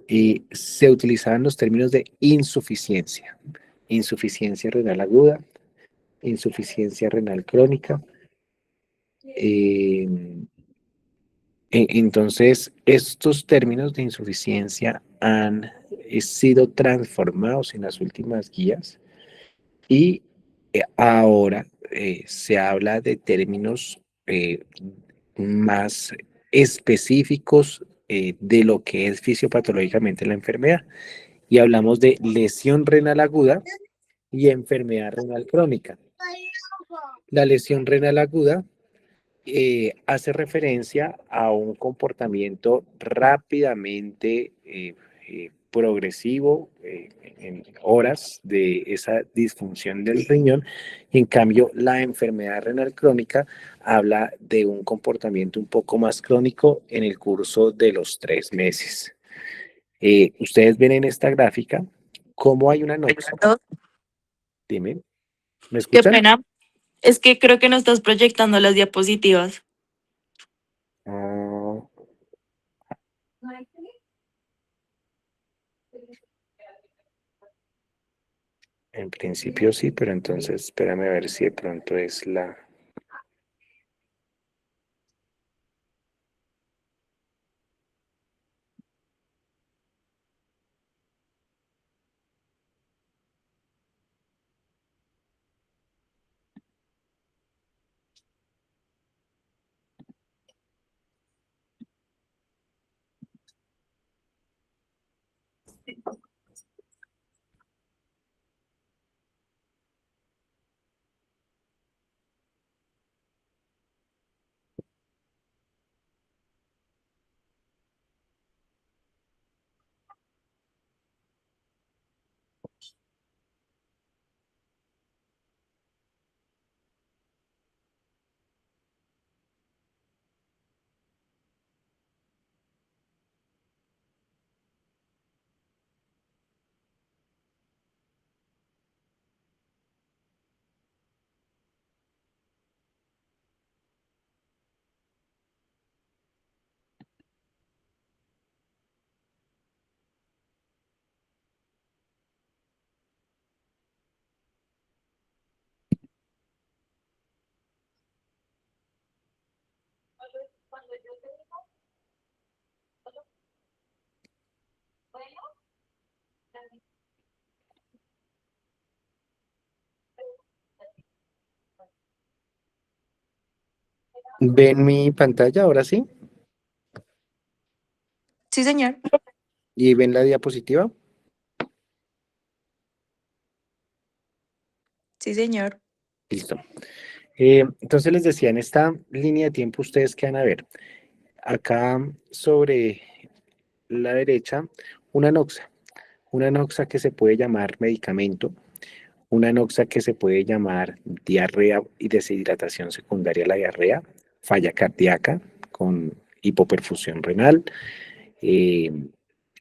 y se utilizaban los términos de insuficiencia, insuficiencia renal aguda, insuficiencia renal crónica. Eh, entonces, estos términos de insuficiencia han sido transformados en las últimas guías y ahora se habla de términos más específicos de lo que es fisiopatológicamente la enfermedad. Y hablamos de lesión renal aguda y enfermedad renal crónica. La lesión renal aguda hace referencia a un comportamiento rápidamente progresivo en horas de esa disfunción del riñón. En cambio, la enfermedad renal crónica habla de un comportamiento un poco más crónico en el curso de los 3 meses. Ustedes ven en esta gráfica cómo hay una noxa. Dime, ¿me Qué escuchan? pena. Es que creo que no estás proyectando las diapositivas. Ah, en principio sí, pero entonces espérame a ver si de pronto es la... ¿Ven mi pantalla ahora sí? Sí, señor. ¿Y ven la diapositiva? Sí, señor. Listo. Entonces les decía, en esta línea de tiempo ustedes qué van a ver. Acá sobre la derecha, una noxa. Una noxa que se puede llamar medicamento, una noxa que se puede llamar diarrea y deshidratación secundaria a la diarrea, falla cardíaca con hipoperfusión renal, eh,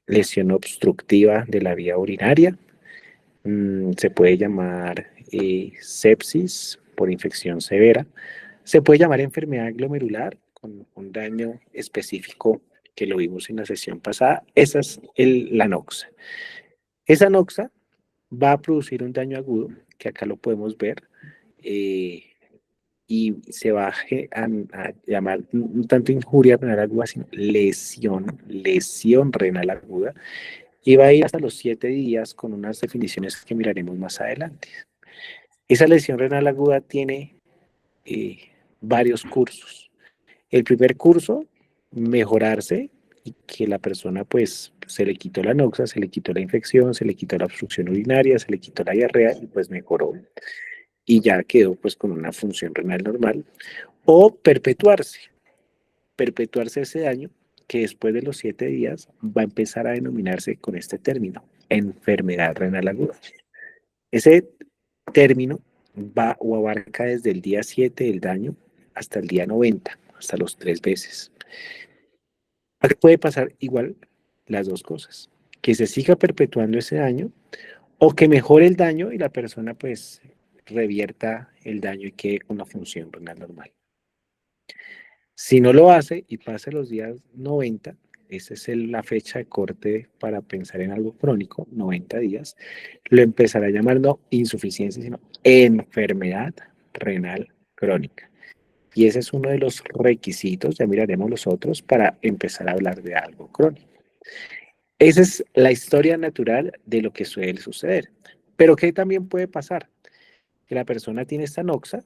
lesión obstructiva de la vía urinaria, se puede llamar sepsis por infección severa, se puede llamar enfermedad glomerular con un daño específico que lo vimos en la sesión pasada. Esa es la noxa. Esa noxa va a producir un daño agudo, que acá lo podemos ver, eh, y se va a llamar un tanto injuria renal aguda, sino lesión renal aguda, y va a ir hasta los 7 días con unas definiciones que miraremos más adelante. Esa lesión renal aguda tiene varios cursos. El primer curso, mejorarse y que la persona pues se le quitó la noxa, se le quitó la infección, se le quitó la obstrucción urinaria, se le quitó la diarrea y pues mejoró. Y ya quedó pues con una función renal normal. O perpetuarse ese daño que después de los 7 días va a empezar a denominarse con este término, enfermedad renal aguda. Ese término va o abarca desde el día 7 del daño hasta el día 90, hasta los 3 veces. Puede pasar igual las dos cosas, que se siga perpetuando ese daño o que mejore el daño y la persona pues revierta el daño y quede con la función renal normal. Si no lo hace y pasa los días 90, esa es la fecha de corte para pensar en algo crónico, 90 días, lo empezará a llamar no insuficiencia, sino enfermedad renal crónica. Y ese es uno de los requisitos, ya miraremos los otros, para empezar a hablar de algo crónico. Esa es la historia natural de lo que suele suceder. Pero ¿qué también puede pasar? Que la persona tiene esta noxa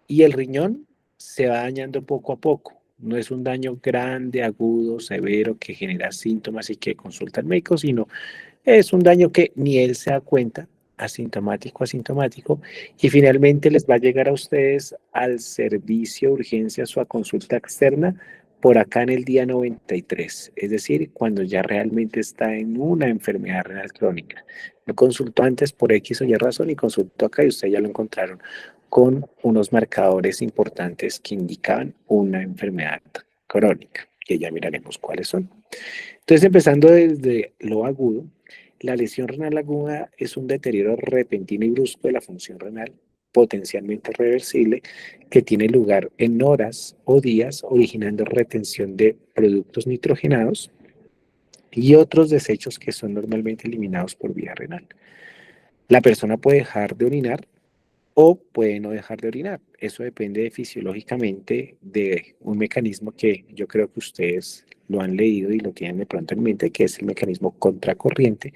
y el riñón se va dañando poco a poco. No es un daño grande, agudo, severo, que genera síntomas y que consulta al médico, sino es un daño que ni él se da cuenta, asintomático, asintomático, y finalmente les va a llegar a ustedes al servicio de urgencias o a consulta externa por acá en el día 93, es decir, cuando ya realmente está en una enfermedad renal crónica. No consultó antes por X o Y razón y consultó acá y ustedes ya lo encontraron con unos marcadores importantes que indicaban una enfermedad crónica, que ya miraremos cuáles son. Entonces, empezando desde lo agudo, la lesión renal aguda es un deterioro repentino y brusco de la función renal, potencialmente reversible, que tiene lugar en horas o días, originando retención de productos nitrogenados y otros desechos que son normalmente eliminados por vía renal. La persona puede dejar de orinar o puede no dejar de orinar. Eso depende fisiológicamente de un mecanismo que yo creo que ustedes lo han leído y lo tienen de pronto en mente, que es el mecanismo contracorriente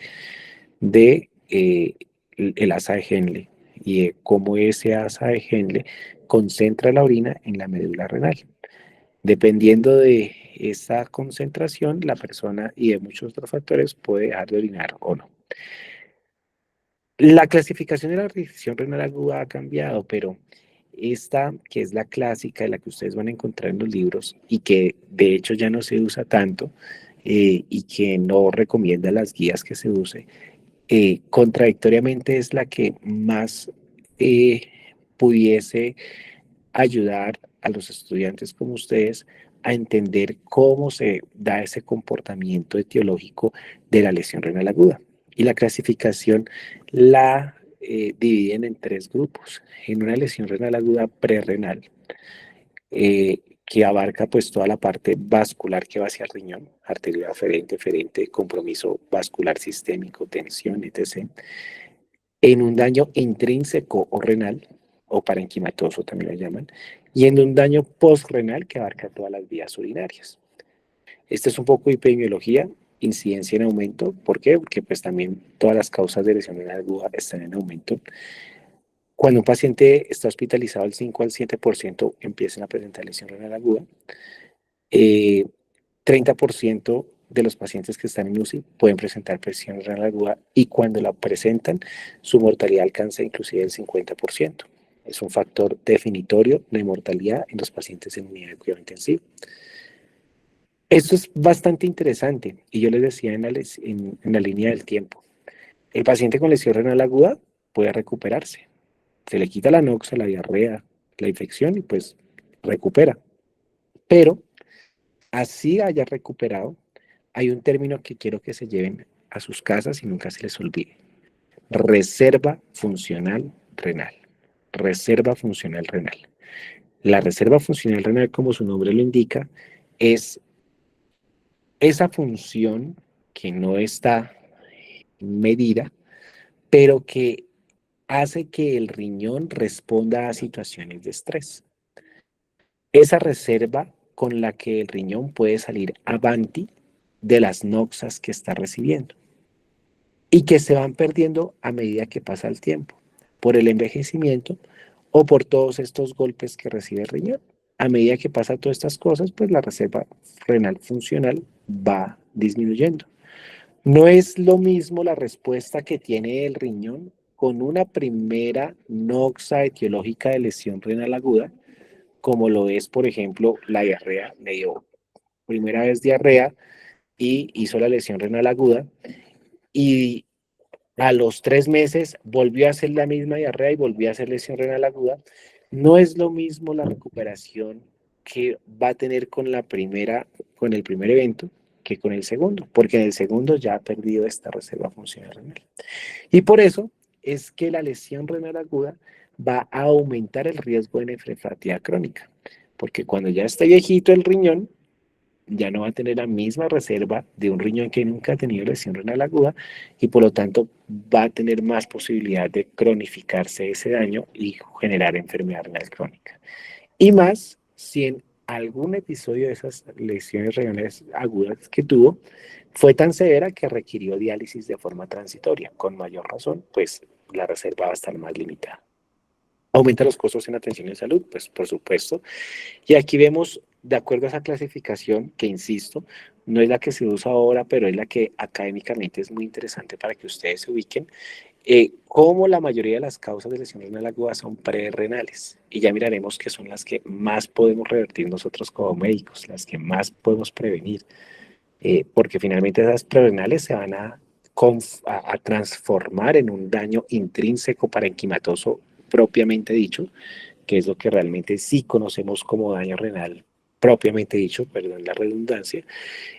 de el asa de Henle y de cómo ese asa de Henle concentra la orina en la médula renal. Dependiendo de esa concentración, la persona y de muchos otros factores puede dejar de orinar o no. La clasificación de la lesión renal aguda ha cambiado, pero esta, que es la clásica, de la que ustedes van a encontrar en los libros y que de hecho ya no se usa tanto y que no recomienda las guías que se use, contradictoriamente es la que más eh, pudiese ayudar a los estudiantes como ustedes a entender cómo se da ese comportamiento etiológico de la lesión renal aguda. Y la clasificación la dividen en tres grupos. En una lesión renal aguda prerrenal, que abarca pues toda la parte vascular que va hacia el riñón, arteria aferente, eferente, compromiso vascular sistémico, tensión, etc. En un daño intrínseco o renal, o parenquimatoso también lo llaman, y en un daño postrenal que abarca todas las vías urinarias. Este es un poco de epidemiología, incidencia en aumento. ¿Por qué? Porque pues también todas las causas de lesión renal aguda están en aumento. Cuando un paciente está hospitalizado, el 5 al 7% empiezan a presentar lesión renal aguda. 30% de los pacientes que están en UCI pueden presentar lesión renal aguda y cuando la presentan, su mortalidad alcanza inclusive el 50%. Es un factor definitorio de mortalidad en los pacientes en unidad de cuidado intensivo. Esto es bastante interesante y yo les decía en la línea del tiempo. El paciente con lesión renal aguda puede recuperarse. Se le quita la noxa, la diarrea, la infección y pues recupera. Pero así haya recuperado, hay un término que quiero que se lleven a sus casas y nunca se les olvide. Reserva funcional renal. Reserva funcional renal. La reserva funcional renal, como su nombre lo indica, es esa función que no está medida, pero que hace que el riñón responda a situaciones de estrés. Esa reserva con la que el riñón puede salir avanti de las noxas que está recibiendo y que se van perdiendo a medida que pasa el tiempo, por el envejecimiento o por todos estos golpes que recibe el riñón. A medida que pasa todas estas cosas, pues la reserva renal funcional va disminuyendo. No es lo mismo la respuesta que tiene el riñón con una primera noxa etiológica de lesión renal aguda, como lo es, por ejemplo, la diarrea. Le dio primera vez diarrea y hizo la lesión renal aguda y a los 3 meses volvió a hacer la misma diarrea y volvió a hacer lesión renal aguda. No es lo mismo la recuperación que va a tener con el primer evento que con el segundo, porque en el segundo ya ha perdido esta reserva funcional renal. Y por eso es que la lesión renal aguda va a aumentar el riesgo de nefropatía crónica, porque cuando ya está viejito el riñón, ya no va a tener la misma reserva de un riñón que nunca ha tenido lesión renal aguda y por lo tanto va a tener más posibilidad de cronificarse ese daño y generar enfermedad renal crónica. Y más si en algún episodio de esas lesiones renales agudas que tuvo fue tan severa que requirió diálisis de forma transitoria. Con mayor razón, pues la reserva va a estar más limitada. ¿Aumenta los costos en atención en salud? Pues por supuesto. Y aquí vemos, de acuerdo a esa clasificación, que insisto, no es la que se usa ahora, pero es la que académicamente es muy interesante para que ustedes se ubiquen, como la mayoría de las causas de lesión renal aguda son prerrenales. Y ya miraremos que son las que más podemos revertir nosotros como médicos, las que más podemos prevenir, porque finalmente esas prerrenales se van a transformar en un daño intrínseco parenquimatoso propiamente dicho, que es lo que realmente sí conocemos como daño renal propiamente dicho, perdón la redundancia.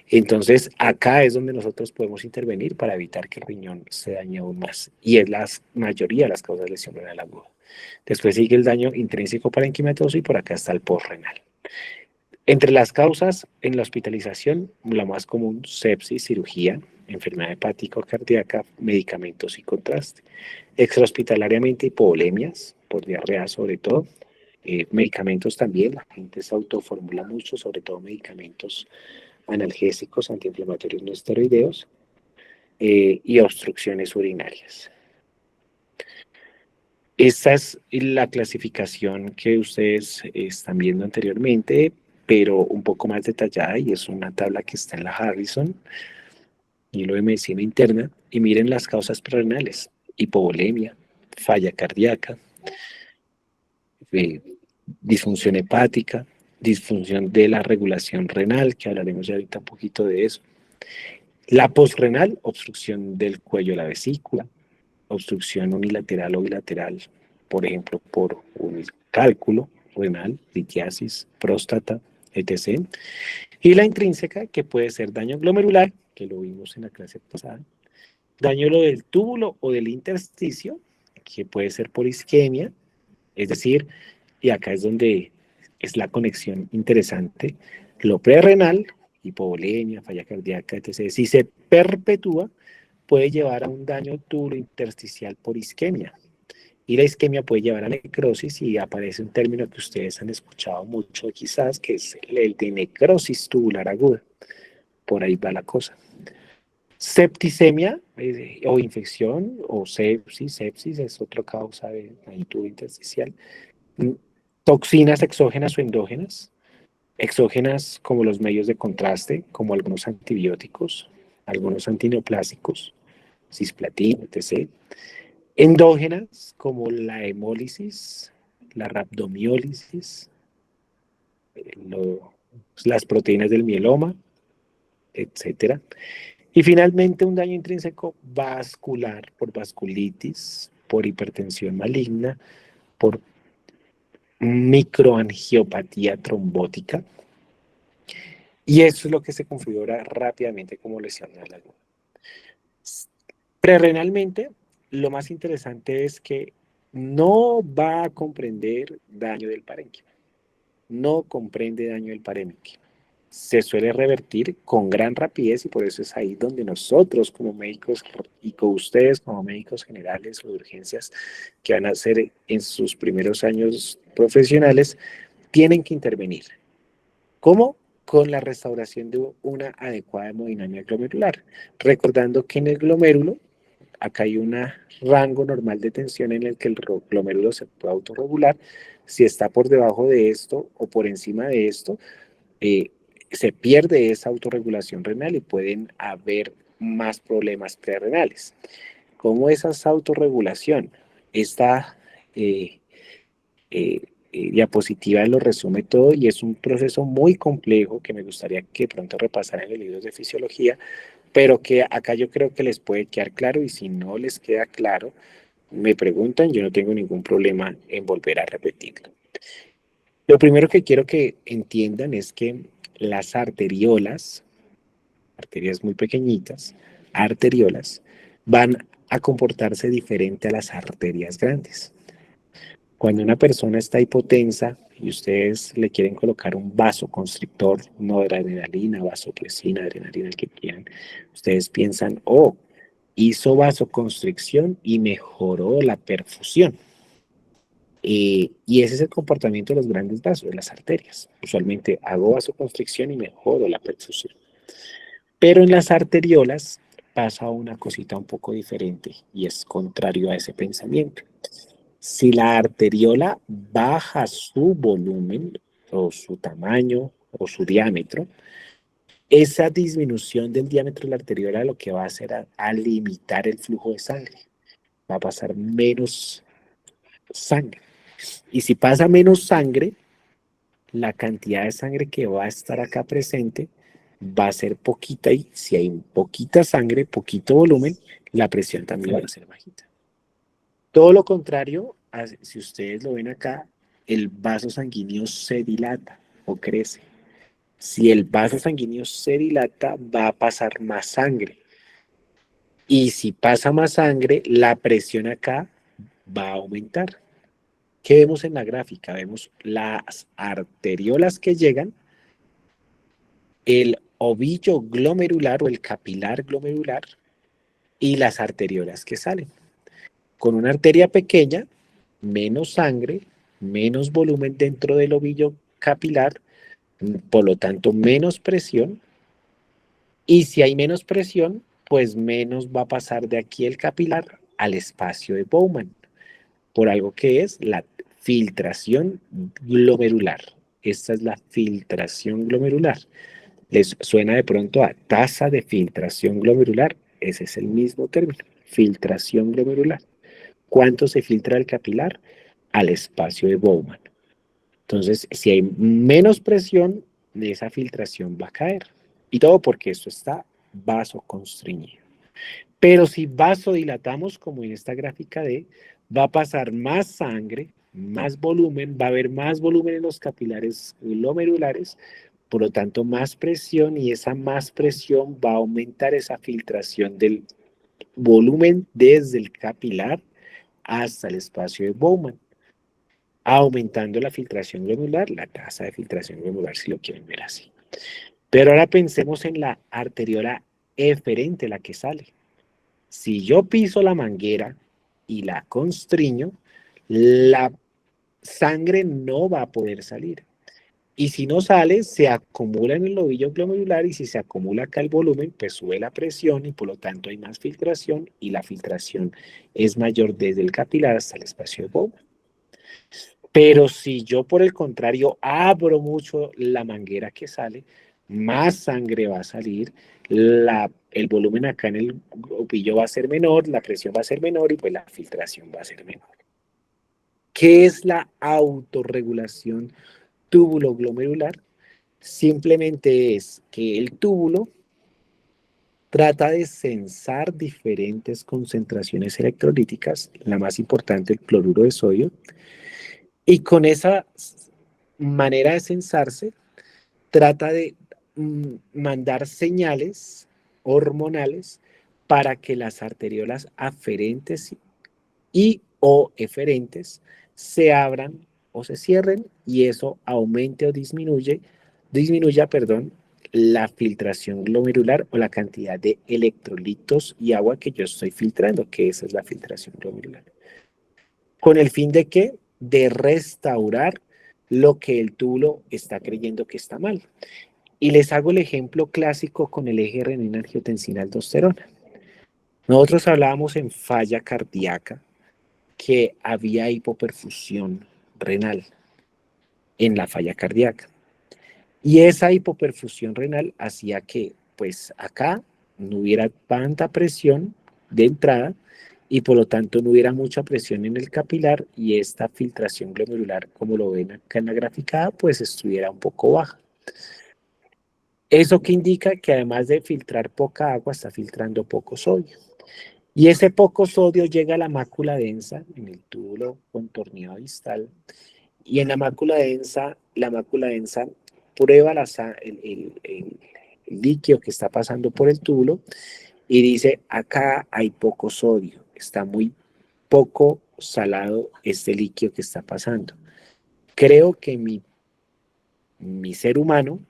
Entonces, acá es donde nosotros podemos intervenir para evitar que el riñón se dañe aún más. Y es la mayoría de las causas de lesión renal aguda. Después sigue el daño intrínseco parenquimatoso y por acá está el postrenal. Entre las causas en la hospitalización, la más común, sepsis, cirugía, enfermedad hepática o cardíaca, medicamentos y contraste. Extrahospitalariamente, hipovolemias, por diarrea sobre todo, medicamentos también, la gente se autoformula mucho, sobre todo medicamentos analgésicos, antiinflamatorios no esteroideos y obstrucciones urinarias. Esta es la clasificación que ustedes están viendo anteriormente, pero un poco más detallada y es una tabla que está en la Harrison y lo de medicina interna. Y miren las causas prerenales: hipovolemia, falla cardíaca, eh, disfunción hepática, disfunción de la regulación renal, que hablaremos ya ahorita un poquito de eso. La postrenal, obstrucción del cuello de la vesícula, obstrucción unilateral o bilateral, por ejemplo, por un cálculo renal, litiasis, próstata, etc. Y la intrínseca, que puede ser daño glomerular, que lo vimos en la clase pasada, daño del túbulo o del intersticio, que puede ser por isquemia, es decir, y acá es donde es la conexión interesante, lo prerrenal, hipovolemia, falla cardíaca, etc. Si se perpetúa, puede llevar a un daño túbulo intersticial por isquemia. Y la isquemia puede llevar a necrosis y aparece un término que ustedes han escuchado mucho quizás, que es el de necrosis tubular aguda. Por ahí va la cosa. Septicemia o infección o sepsis es otra causa de daño tubular intersticial. Toxinas exógenas o endógenas. Exógenas como los medios de contraste, como algunos antibióticos, algunos antineoplásicos, cisplatina, etc. Endógenas como la hemólisis, la rhabdomiólisis, las proteínas del mieloma, etc. Y finalmente un daño intrínseco vascular por vasculitis, por hipertensión maligna, por microangiopatía trombótica. Y eso es lo que se configura rápidamente como lesión renal aguda. Prerrenalmente, lo más interesante es que no va a comprender daño del parénquima. No comprende daño del parénquima. Se suele revertir con gran rapidez y por eso es ahí donde nosotros como médicos y con ustedes como médicos generales o de urgencias que van a hacer en sus primeros años profesionales, tienen que intervenir. ¿Cómo? Con la restauración de una adecuada hemodinamia glomerular. Recordando que en el glomérulo, acá hay un rango normal de tensión en el que el glomérulo se puede autorregular. Si está por debajo de esto o por encima de esto, eh, se pierde esa autorregulación renal y pueden haber más problemas prerrenales. ¿Cómo es esa autorregulación? Esta eh, eh, diapositiva lo resume todo y es un proceso muy complejo que me gustaría que pronto repasaran en los libros de fisiología, pero que acá yo creo que les puede quedar claro y si no les queda claro, me preguntan, yo no tengo ningún problema en volver a repetirlo. Lo primero que quiero que entiendan es que las arteriolas, arterias muy pequeñitas, arteriolas, van a comportarse diferente a las arterias grandes. Cuando una persona está hipotensa y ustedes le quieren colocar un vasoconstrictor, noradrenalina, vasopresina, adrenalina, el que quieran, ustedes piensan, oh, hizo vasoconstricción y mejoró la perfusión. Y ese es el comportamiento de los grandes vasos, de las arterias. Usualmente hago vasoconstricción y mejoro la perfusión. Pero en las arteriolas pasa una cosita un poco diferente y es contrario a ese pensamiento. Si la arteriola baja su volumen o su tamaño o su diámetro, esa disminución del diámetro de la arteriola lo que va a hacer a limitar el flujo de sangre. Va a pasar menos sangre. Y si pasa menos sangre, la cantidad de sangre que va a estar acá presente va a ser poquita y si hay poquita sangre, poquito volumen, la presión también va a ser bajita. Todo lo contrario, si ustedes lo ven acá, el vaso sanguíneo se dilata o crece. Si el vaso sanguíneo se dilata, va a pasar más sangre. Y si pasa más sangre, la presión acá va a aumentar. ¿Qué vemos en la gráfica? Vemos las arteriolas que llegan, el ovillo glomerular o el capilar glomerular y las arteriolas que salen. Con una arteria pequeña, menos sangre, menos volumen dentro del ovillo capilar, por lo tanto menos presión. Y si hay menos presión, pues menos va a pasar de aquí el capilar al espacio de Bowman, por algo que es la filtración glomerular. Esta es la filtración glomerular. ¿Les suena de pronto a tasa de filtración glomerular? Ese es el mismo término, filtración glomerular. ¿Cuánto se filtra del capilar? Al espacio de Bowman. Entonces, si hay menos presión, esa filtración va a caer. Y todo porque esto está vasoconstriñido. Pero si vasodilatamos, como en esta gráfica D, va a pasar más sangre, más volumen, va a haber más volumen en los capilares glomerulares, por lo tanto más presión y esa más presión va a aumentar esa filtración del volumen desde el capilar hasta el espacio de Bowman, aumentando la filtración glomerular, la tasa de filtración glomerular si lo quieren ver así. Pero ahora pensemos en la arteriola eferente, la que sale. Si yo piso la manguera y la constriño, la sangre no va a poder salir. Y si no sale, se acumula en el ovillo glomerular y si se acumula acá el volumen, pues sube la presión y por lo tanto hay más filtración y la filtración es mayor desde el capilar hasta el espacio de Bowman. Pero si yo por el contrario abro mucho la manguera que sale, más sangre va a salir, el volumen acá en el ovillo va a ser menor, la presión va a ser menor y pues la filtración va a ser menor. ¿Qué es la autorregulación túbulo-glomerular? Simplemente es que el túbulo trata de censar diferentes concentraciones electrolíticas, la más importante el cloruro de sodio, y con esa manera de censarse trata de mandar señales hormonales para que las arteriolas aferentes y o eferentes se abran o se cierren y eso aumente o disminuya, perdón, la filtración glomerular o la cantidad de electrolitos y agua que yo estoy filtrando, que esa es la filtración glomerular. ¿Con el fin de qué? De restaurar lo que el túbulo está creyendo que está mal. Y les hago el ejemplo clásico con el eje renina-angiotensina-aldosterona. Nosotros hablábamos en falla cardíaca que había hipoperfusión renal en la falla cardíaca. Y esa hipoperfusión renal hacía que, pues acá no hubiera tanta presión de entrada y por lo tanto no hubiera mucha presión en el capilar y esta filtración glomerular, como lo ven acá en la graficada, pues estuviera un poco baja. Eso que indica que además de filtrar poca agua, está filtrando poco sodio. Y ese poco sodio llega a la mácula densa, en el túbulo contorneado distal, y en la mácula densa prueba el líquido que está pasando por el túbulo y dice, acá hay poco sodio, está muy poco salado este líquido que está pasando. Creo que mi ser humano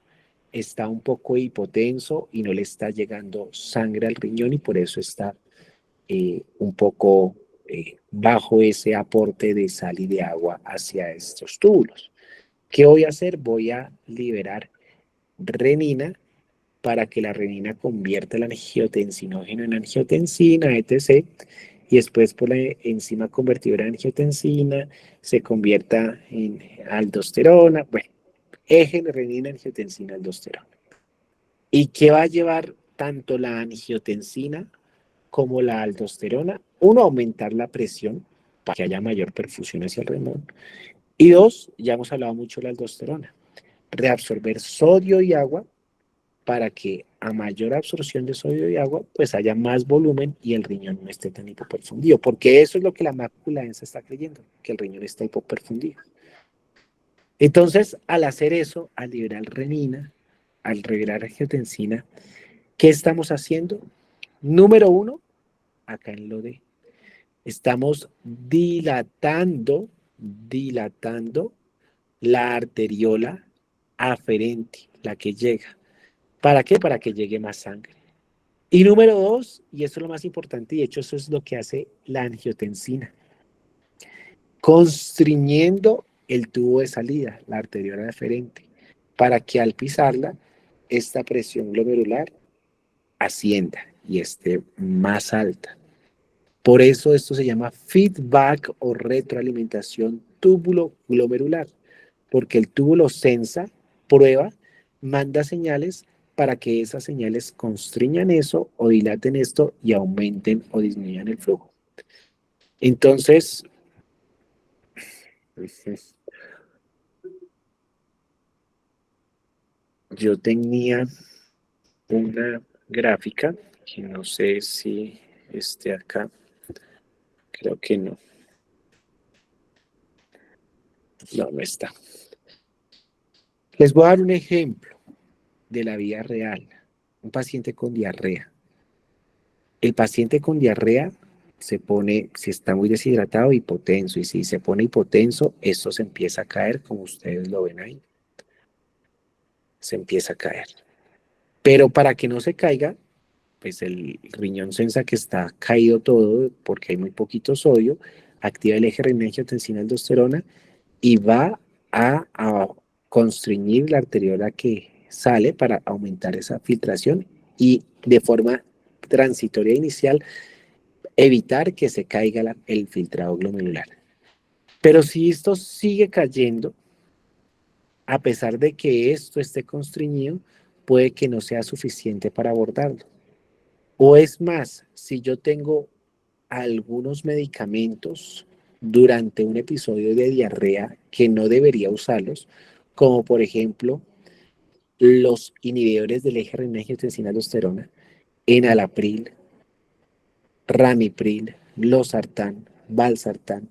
está un poco hipotenso y no le está llegando sangre al riñón y por eso está un poco bajo ese aporte de sal y de agua hacia estos túbulos. ¿Qué voy a hacer? Voy a liberar renina para que la renina convierta el angiotensinógeno en angiotensina, etc. Y después por la enzima convertidora de angiotensina se convierta en aldosterona. Bueno, eje de renina, angiotensina, aldosterona. ¿Y qué va a llevar tanto la angiotensina como la aldosterona? Uno, aumentar la presión para que haya mayor perfusión hacia el riñón. Y dos, ya hemos hablado mucho de la aldosterona, reabsorber sodio y agua para que a mayor absorción de sodio y agua, pues haya más volumen y el riñón no esté tan hipoperfundido, porque eso es lo que la mácula densa está creyendo, que el riñón está hipoperfundido. Entonces, al hacer eso, al liberar renina, al liberar angiotensina, ¿qué estamos haciendo? Número uno, acá en lo de, estamos dilatando la arteriola aferente, la que llega. ¿Para qué? Para que llegue más sangre. Y número dos, y esto es lo más importante, y de hecho eso es lo que hace la angiotensina, constriñendo el tubo de salida, la arteriola deferente, para que al pisarla, esta presión glomerular ascienda y esté más alta. Por eso esto se llama feedback o retroalimentación túbulo glomerular, porque el túbulo sensa, prueba, manda señales para que esas señales constriñan eso o dilaten esto y aumenten o disminuyan el flujo. Entonces, yo tenía una gráfica que no sé si esté acá, creo que no. No, no está. Les voy a dar un ejemplo de la vida real. Un paciente con diarrea. El paciente con diarrea se pone, si está muy deshidratado, hipotenso. Y si se pone hipotenso, esto se empieza a caer, como ustedes lo ven ahí. Se empieza a caer. Pero para que no se caiga, pues el riñón sensa que está caído todo, porque hay muy poquito sodio, activa el eje renina-angiotensina-aldosterona y va a constriñir la arteriola que sale para aumentar esa filtración y de forma transitoria inicial evitar que se caiga el filtrado glomerular. Pero si esto sigue cayendo, a pesar de que esto esté constriñido, puede que no sea suficiente para abordarlo. O es más, si yo tengo algunos medicamentos durante un episodio de diarrea que no debería usarlos, como por ejemplo los inhibidores del eje renina-angiotensina-aldosterona, enalapril, ramipril, losartán, valsartán,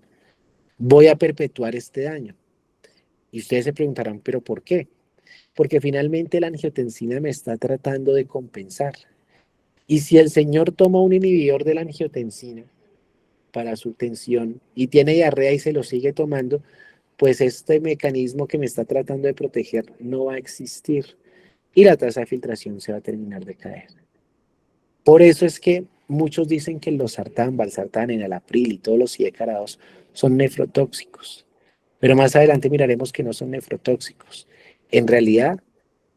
voy a perpetuar este daño. Y ustedes se preguntarán, ¿pero por qué? Porque finalmente la angiotensina me está tratando de compensar. Y si el señor toma un inhibidor de la angiotensina para su tensión y tiene diarrea y se lo sigue tomando, pues este mecanismo que me está tratando de proteger no va a existir y la tasa de filtración se va a terminar de caer. Por eso es que muchos dicen que los sartán, valsartán, enalapril y todos los sidecarados son nefrotóxicos. Pero más adelante miraremos que no son nefrotóxicos. En realidad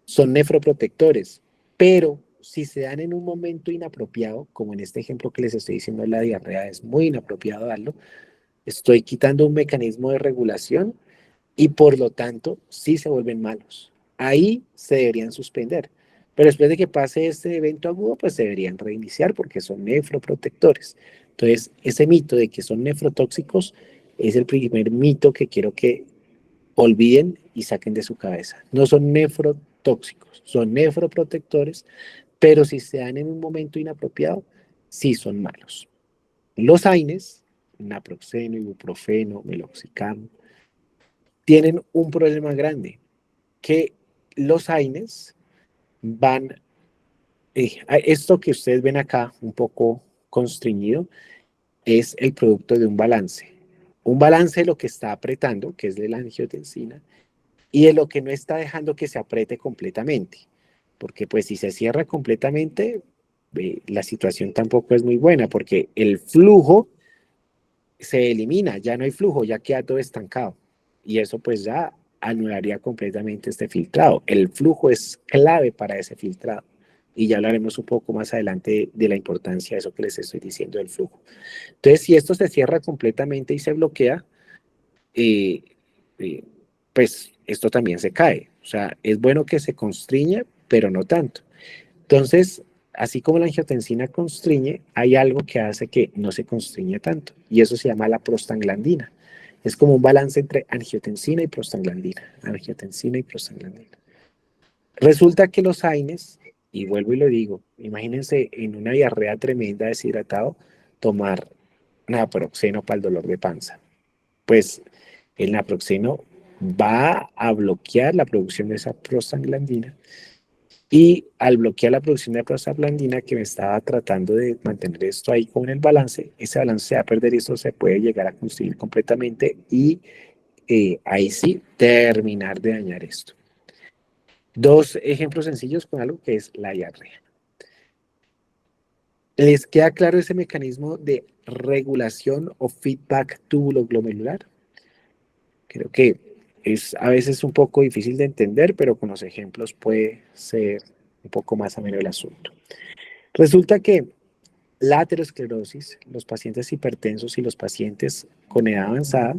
son nefroprotectores, pero si se dan en un momento inapropiado, como en este ejemplo que les estoy diciendo, la diarrea es muy inapropiado darlo, estoy quitando un mecanismo de regulación y por lo tanto sí se vuelven malos. Ahí se deberían suspender. Pero después de que pase este evento agudo, pues se deberían reiniciar porque son nefroprotectores. Entonces, ese mito de que son nefrotóxicos es el primer mito que quiero que olviden y saquen de su cabeza. No son nefrotóxicos, son nefroprotectores, pero si se dan en un momento inapropiado, sí son malos. Los AINES, naproxeno, ibuprofeno, meloxicam, tienen un problema grande, que los AINES van, esto que ustedes ven acá un poco constreñido, es el producto de un balance. un balance de lo que está apretando, que es de la angiotensina, y de lo que no está dejando que se apriete completamente. Porque pues si se cierra completamente, la situación tampoco es muy buena, porque el flujo se elimina, ya no hay flujo, ya queda todo estancado. Y eso pues ya anularía completamente este filtrado. El flujo es clave para ese filtrado. Y ya hablaremos un poco más adelante de la importancia de eso que les estoy diciendo del flujo. Entonces, si esto se cierra completamente y se bloquea, eh, eh, pues esto también se cae. O sea, es bueno que se constriña, pero no tanto. Entonces, así como la angiotensina constriñe, hay algo que hace que no se constriñe tanto, y eso se llama la prostaglandina. Es como un balance entre angiotensina y prostaglandina, angiotensina y prostaglandina. Resulta que los AINES, y vuelvo y lo digo, imagínense en una diarrea tremenda, deshidratado, tomar naproxeno para el dolor de panza. Pues el naproxeno va a bloquear la producción de esa prostaglandina, y al bloquear la producción de prostaglandina que me estaba tratando de mantener esto ahí con el balance, ese balance se va a perder y esto se puede llegar a construir completamente y ahí sí terminar de dañar esto. Dos ejemplos sencillos con algo que es la diarrea. ¿Les queda claro ese mecanismo de regulación o feedback tubuloglomerular? Creo que es a veces un poco difícil de entender, pero con los ejemplos puede ser un poco más ameno el asunto. Resulta que la aterosclerosis, los pacientes hipertensos y los pacientes con edad avanzada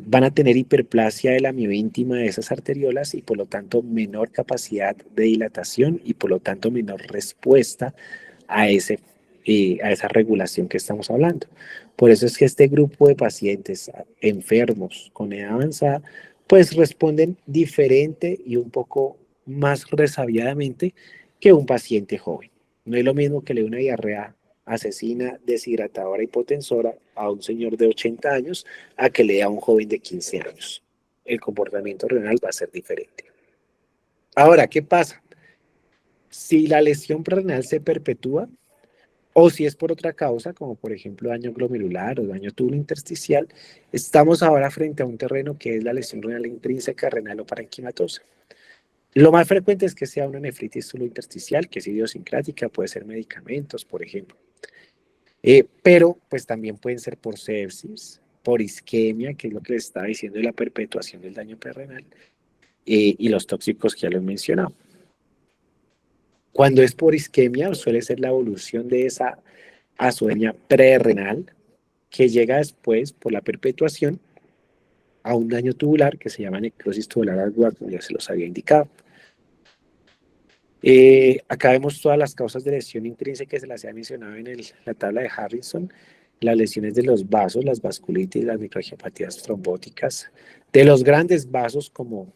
van a tener hiperplasia de la mioíntima de esas arteriolas y por lo tanto menor capacidad de dilatación y por lo tanto menor respuesta a esa regulación que estamos hablando. Por eso es que este grupo de pacientes enfermos con edad avanzada pues responden diferente y un poco más resabiadamente que un paciente joven. No es lo mismo que le dé una diarrea asesina, deshidratadora, hipotensora a un señor de 80 años a que le dé a un joven de 15 años. El comportamiento renal va a ser diferente. Ahora, ¿qué pasa? Si la lesión renal se perpetúa o si es por otra causa, como por ejemplo daño glomerular o daño tubulointersticial, estamos ahora frente a un terreno que es la lesión renal intrínseca, renal o parenquimatosa. Lo más frecuente es que sea una nefritis tubulointersticial, que es idiosincrática, puede ser medicamentos, por ejemplo. Pero pues también pueden ser por sepsis, por isquemia, que es lo que les estaba diciendo de la perpetuación del daño perrenal, y los tóxicos que ya lo he mencionado. Cuando es por isquemia, suele ser la evolución de esa azoemia prerrenal que llega después por la perpetuación a un daño tubular que se llama necrosis tubular aguda, como ya se los había indicado. Acá vemos todas las causas de lesión intrínseca que se las había mencionado en la tabla de Harrison, las lesiones de los vasos, las vasculitis, las microangiopatías trombóticas, de los grandes vasos como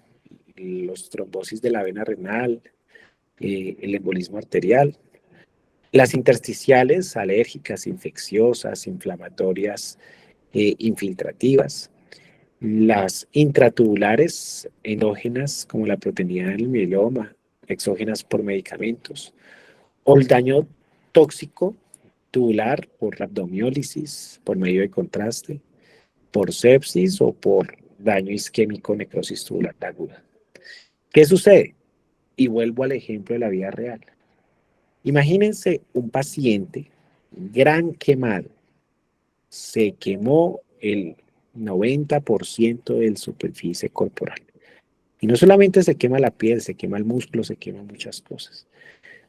los trombosis de la vena renal, el embolismo arterial, las intersticiales, alérgicas, infecciosas, inflamatorias, infiltrativas, las intratubulares endógenas como la proteína del mieloma, exógenas por medicamentos, o el daño tóxico tubular por rabdomiólisis, por medio de contraste, por sepsis o por daño isquémico, necrosis tubular aguda. ¿Qué sucede? Y vuelvo al ejemplo de la vida real. Imagínense un paciente gran quemado, se quemó el 90% de la superficie corporal. Y no solamente se quema la piel, se quema el músculo, se queman muchas cosas.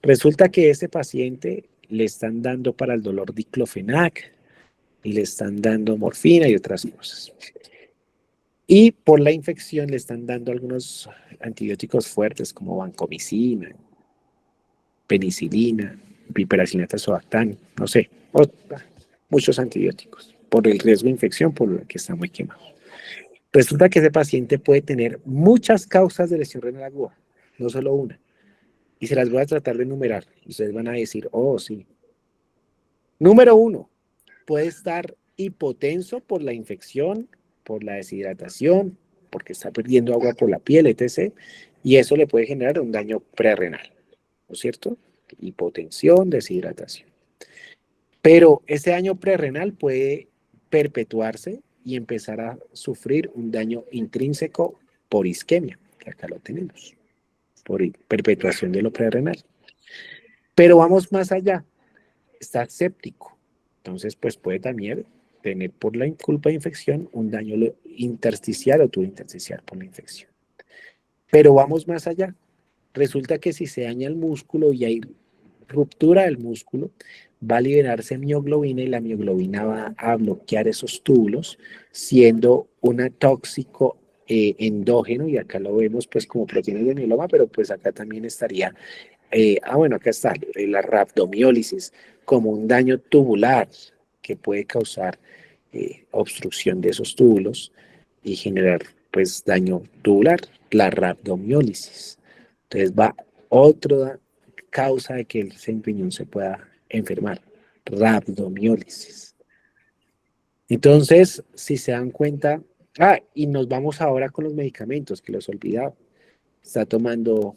Resulta que a este paciente le están dando para el dolor diclofenac y le están dando morfina y otras cosas. Y por la infección le están dando algunos antibióticos fuertes como vancomicina, penicilina, piperacinato sulfatán, no sé, muchos antibióticos por el riesgo de infección por lo que está muy quemado. Resulta que ese paciente puede tener muchas causas de lesión renal aguda, no solo una. Y se las voy a tratar de enumerar. Y ustedes van a decir, oh, sí. Número uno, puede estar hipotenso por la infección, por la deshidratación, porque está perdiendo agua por la piel, etc. Y eso le puede generar un daño prerrenal, ¿no es cierto? Hipotensión, deshidratación. Pero ese daño prerrenal puede perpetuarse y empezar a sufrir un daño intrínseco por isquemia, que acá lo tenemos, por perpetuación de lo prerrenal. Pero vamos más allá, está séptico, entonces pues puede también tener por la culpa de infección un daño intersticial o tubo intersticial por la infección. Pero vamos más allá, resulta que si se daña el músculo y hay ruptura del músculo, va a liberarse mioglobina y la mioglobina va a bloquear esos túbulos, siendo una tóxico endógeno, y acá lo vemos pues como proteínas de mieloma, pero pues acá también estaría, bueno, acá está la rhabdomiólisis, como un daño tubular que puede causar obstrucción de esos túbulos y generar pues daño tubular, la rhabdomiólisis. Entonces va otra causa de que el riñón se pueda enfermar, rhabdomiólisis. Entonces, si se dan cuenta, y nos vamos ahora con los medicamentos, que los olvidaba. Está tomando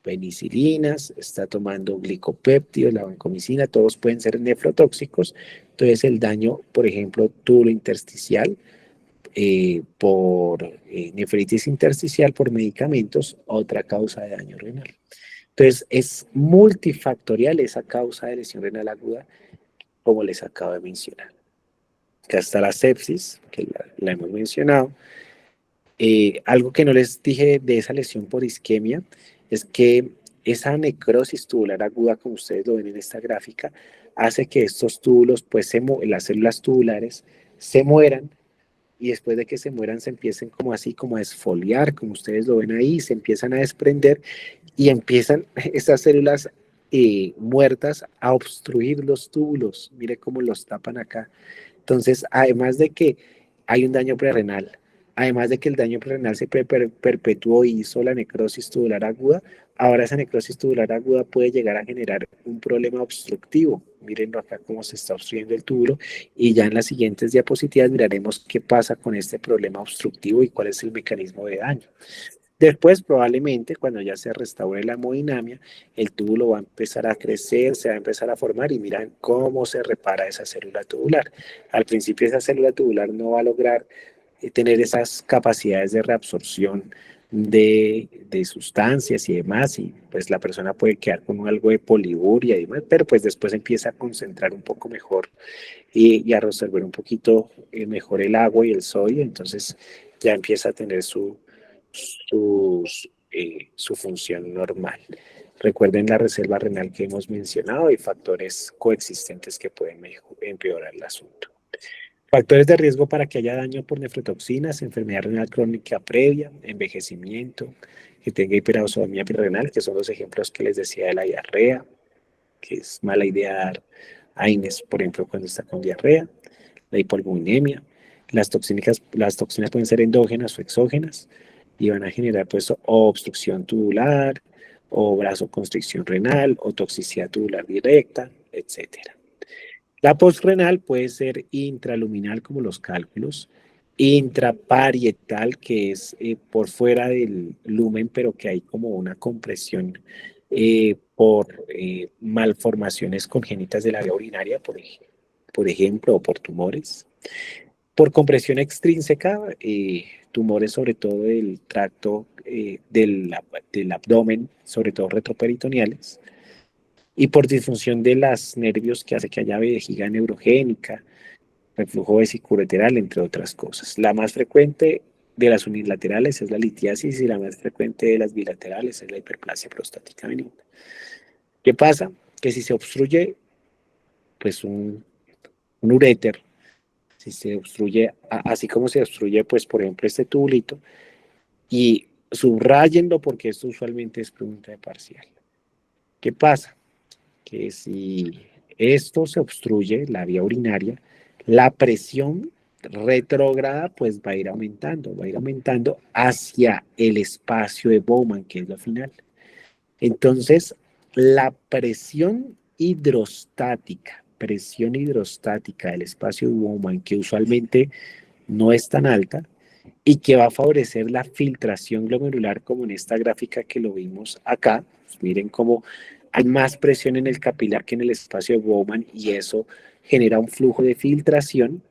penicilinas, está tomando glicopéptidos, la vancomicina, todos pueden ser nefrotóxicos. Entonces, el daño, por ejemplo, tubulo intersticial, por nefritis intersticial por medicamentos, otra causa de daño renal. Entonces, es multifactorial esa causa de lesión renal aguda, como les acabo de mencionar. Acá está la sepsis, que la hemos mencionado. Algo que no les dije de esa lesión por isquemia es que esa necrosis tubular aguda, como ustedes lo ven en esta gráfica, hace que estos túbulos, pues las células tubulares, se mueran, y después de que se mueran se empiecen como así, como a esfoliar, como ustedes lo ven ahí, se empiezan a desprender y empiezan esas células muertas a obstruir los túbulos. Mire cómo los tapan acá. Entonces, además de que hay un daño prerrenal, además de que el daño prerrenal se perpetuó y hizo la necrosis tubular aguda, ahora esa necrosis tubular aguda puede llegar a generar un problema obstructivo. Mírenlo acá cómo se está obstruyendo el túbulo, y ya en las siguientes diapositivas miraremos qué pasa con este problema obstructivo y cuál es el mecanismo de daño. Después, probablemente, cuando ya se restaure la hemodinamia, el túbulo va a empezar a crecer, se va a empezar a formar, y miran cómo se repara esa célula tubular. Al principio esa célula tubular no va a lograr tener esas capacidades de reabsorción de sustancias y demás, y pues la persona puede quedar con algo de poliuria y demás, pero pues después empieza a concentrar un poco mejor y a resolver un poquito mejor el agua y el sodio, entonces ya empieza a tener su función normal. Recuerden la reserva renal que hemos mencionado y factores coexistentes que pueden empeorar el asunto. Factores de riesgo para que haya daño por nefrotoxinas: enfermedad renal crónica previa, envejecimiento, que tenga hiperosmia renal, que son los ejemplos que les decía de la diarrea, que es mala idea dar AINES, por ejemplo, cuando está con diarrea, la hipoalbuminemia. Las toxinas pueden ser endógenas o exógenas y van a generar pues o obstrucción tubular, o vasoconstricción renal, o toxicidad tubular directa, etcétera. La postrenal puede ser intraluminal, como los cálculos, intraparietal, que es por fuera del lumen, pero que hay como una compresión por malformaciones congénitas de la vía urinaria, por ejemplo, o por tumores. Por compresión extrínseca, tumores sobre todo del tracto del abdomen, sobre todo retroperitoneales, y por disfunción de los nervios, que hace que haya vejiga neurogénica, reflujo vesiculolateral, entre otras cosas. La más frecuente de las unilaterales es la litiasis, y la más frecuente de las bilaterales es la hiperplasia prostática benigna. ¿Qué pasa? Que si se obstruye pues un uréter, si se obstruye, así como se obstruye pues por ejemplo este tubulito, y subrayenlo porque esto usualmente es pregunta de parcial. ¿Qué pasa? Que si esto se obstruye, la vía urinaria, la presión retrógrada pues va a ir aumentando hacia el espacio de Bowman, que es lo final. Entonces, la presión hidrostática del espacio de Bowman, que usualmente no es tan alta, y que va a favorecer la filtración glomerular, como en esta gráfica que lo vimos acá. Pues miren cómo hay más presión en el capilar que en el espacio de Bowman, y eso genera un flujo de filtración,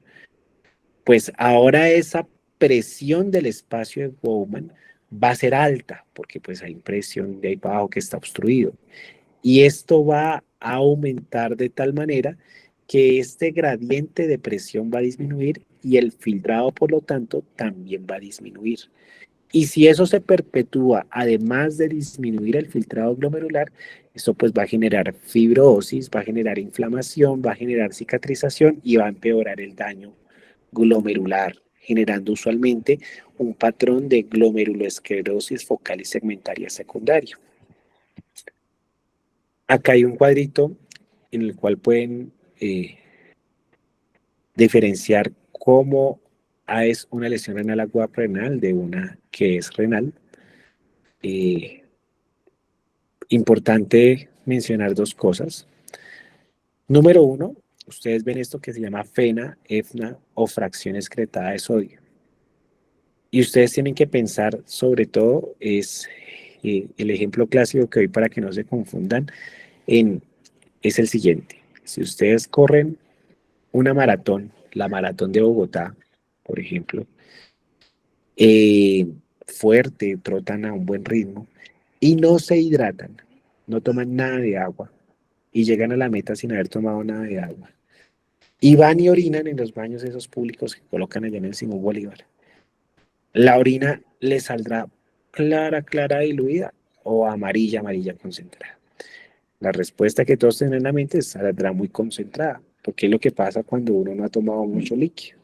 Pues ahora esa presión del espacio de Bowman va a ser alta, porque pues hay presión de ahí para abajo que está obstruido. Y esto va a aumentar de tal manera que este gradiente de presión va a disminuir y el filtrado, por lo tanto, también va a disminuir. Y si eso se perpetúa, además de disminuir el filtrado glomerular, eso pues va a generar fibrosis, va a generar inflamación, va a generar cicatrización y va a empeorar el daño glomerular, generando usualmente un patrón de glomerulosclerosis focal y segmentaria secundaria. Acá hay un cuadrito en el cual pueden diferenciar cómo es una lesión renal aguda renal de una que es renal. Eh, Importante mencionar dos cosas. Número uno, ustedes ven esto que se llama FENA, EFNA o fracción excretada de sodio. Y ustedes tienen que pensar, sobre todo, el ejemplo clásico que doy para que no se confundan, es el siguiente. Si ustedes corren una maratón, la maratón de Bogotá, por ejemplo, eh, fuerte, trotan a un buen ritmo y no se hidratan, no toman nada de agua y llegan a la meta sin haber tomado nada de agua. Y van y orinan en los baños esos públicos que colocan allá en el Simón Bolívar. La orina le saldrá clara, clara diluida o amarilla, amarilla concentrada. La respuesta que todos tienen en la mente saldrá muy concentrada, porque es lo que pasa cuando uno no ha tomado mucho líquido.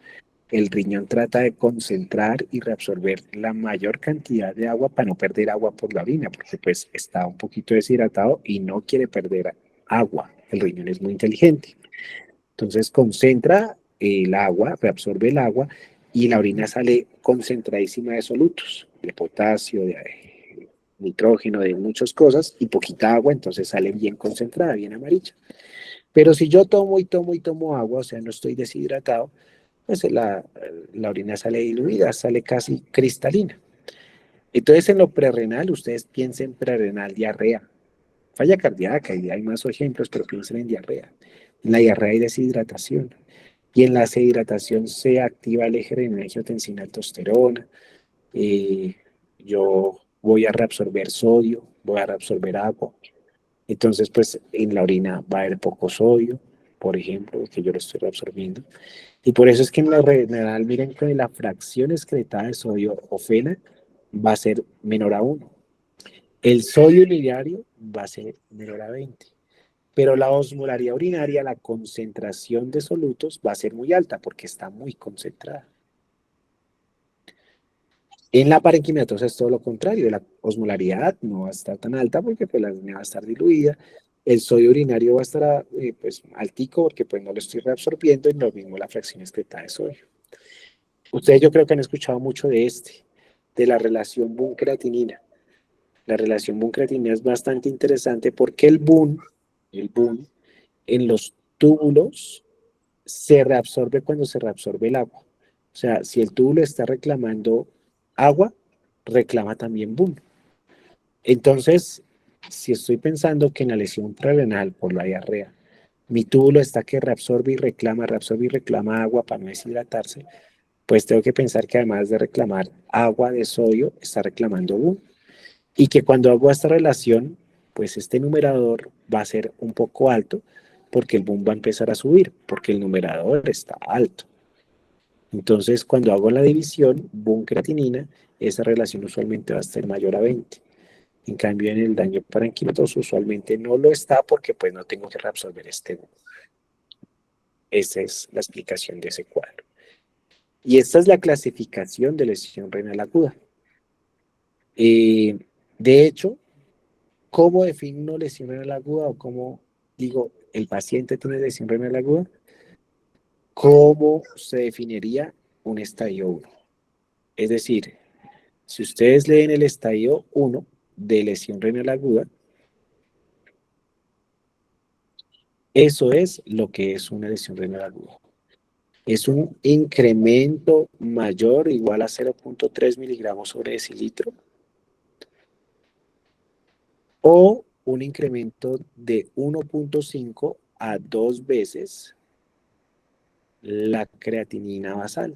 El riñón trata de concentrar y reabsorber la mayor cantidad de agua para no perder agua por la orina, porque pues está un poquito deshidratado y no quiere perder agua. El riñón es muy inteligente. Entonces concentra el agua, reabsorbe el agua y la orina sale concentradísima de solutos, de potasio, de nitrógeno, de muchas cosas y poquita agua, entonces sale bien concentrada, bien amarilla. Pero si yo tomo y tomo y tomo agua, o sea, no estoy deshidratado, pues la orina sale diluida, sale casi cristalina. Entonces en lo prerrenal, ustedes piensen prerrenal, diarrea, falla cardíaca, y hay más ejemplos, pero piensen en diarrea. En la diarrea hay deshidratación. Y en la deshidratación se activa el eje renina-angiotensina-aldosterona. Eh, yo voy a reabsorber sodio, voy a reabsorber agua. Entonces, pues en la orina va a haber poco sodio, por ejemplo, que yo lo estoy reabsorbiendo. Y por eso es que en la renal, miren que la fracción excretada de sodio o fena va a ser menor a 1. El sodio diario va a ser menor a 20. Pero la osmolaridad urinaria, la concentración de solutos va a ser muy alta porque está muy concentrada. En la parenquimatosa es todo lo contrario, la osmolaridad no va a estar tan alta porque pues, la orina va a estar diluida, el sodio urinario va a estar pues, altico porque pues, no lo estoy reabsorbiendo y lo mismo la fracción excretada de sodio. Ustedes yo creo que han escuchado mucho de la relación Boone-creatinina. La relación Boone-creatinina es bastante interesante porque el Boone en los túbulos se reabsorbe cuando se reabsorbe el agua. O sea, si el túbulo está reclamando agua, reclama también Boone. Entonces, si estoy pensando que en la lesión prerenal por la diarrea, mi túbulo está que reabsorbe y reclama agua para no deshidratarse, pues tengo que pensar que además de reclamar agua de sodio, está reclamando Boone. Y que cuando hago esta relación, pues este numerador va a ser un poco alto porque el boom va a empezar a subir, porque el numerador está alto. Entonces, cuando hago la división, boom creatinina, esa relación usualmente va a ser mayor a 20. En cambio, en el daño parenquimatoso usualmente no lo está porque pues no tengo que reabsorber este boom. Esa es la explicación de ese cuadro. Y esta es la clasificación de lesión renal aguda. De hecho, ¿cómo defino lesión renal aguda o cómo digo el paciente tiene lesión renal aguda? ¿Cómo se definiría un estadio 1? Es decir, si ustedes leen el estadio 1 de lesión renal aguda, eso es lo que es una lesión renal aguda. Es un incremento mayor o igual a 0.3 miligramos sobre decilitro o un incremento de 1.5 a 2 veces la creatinina basal.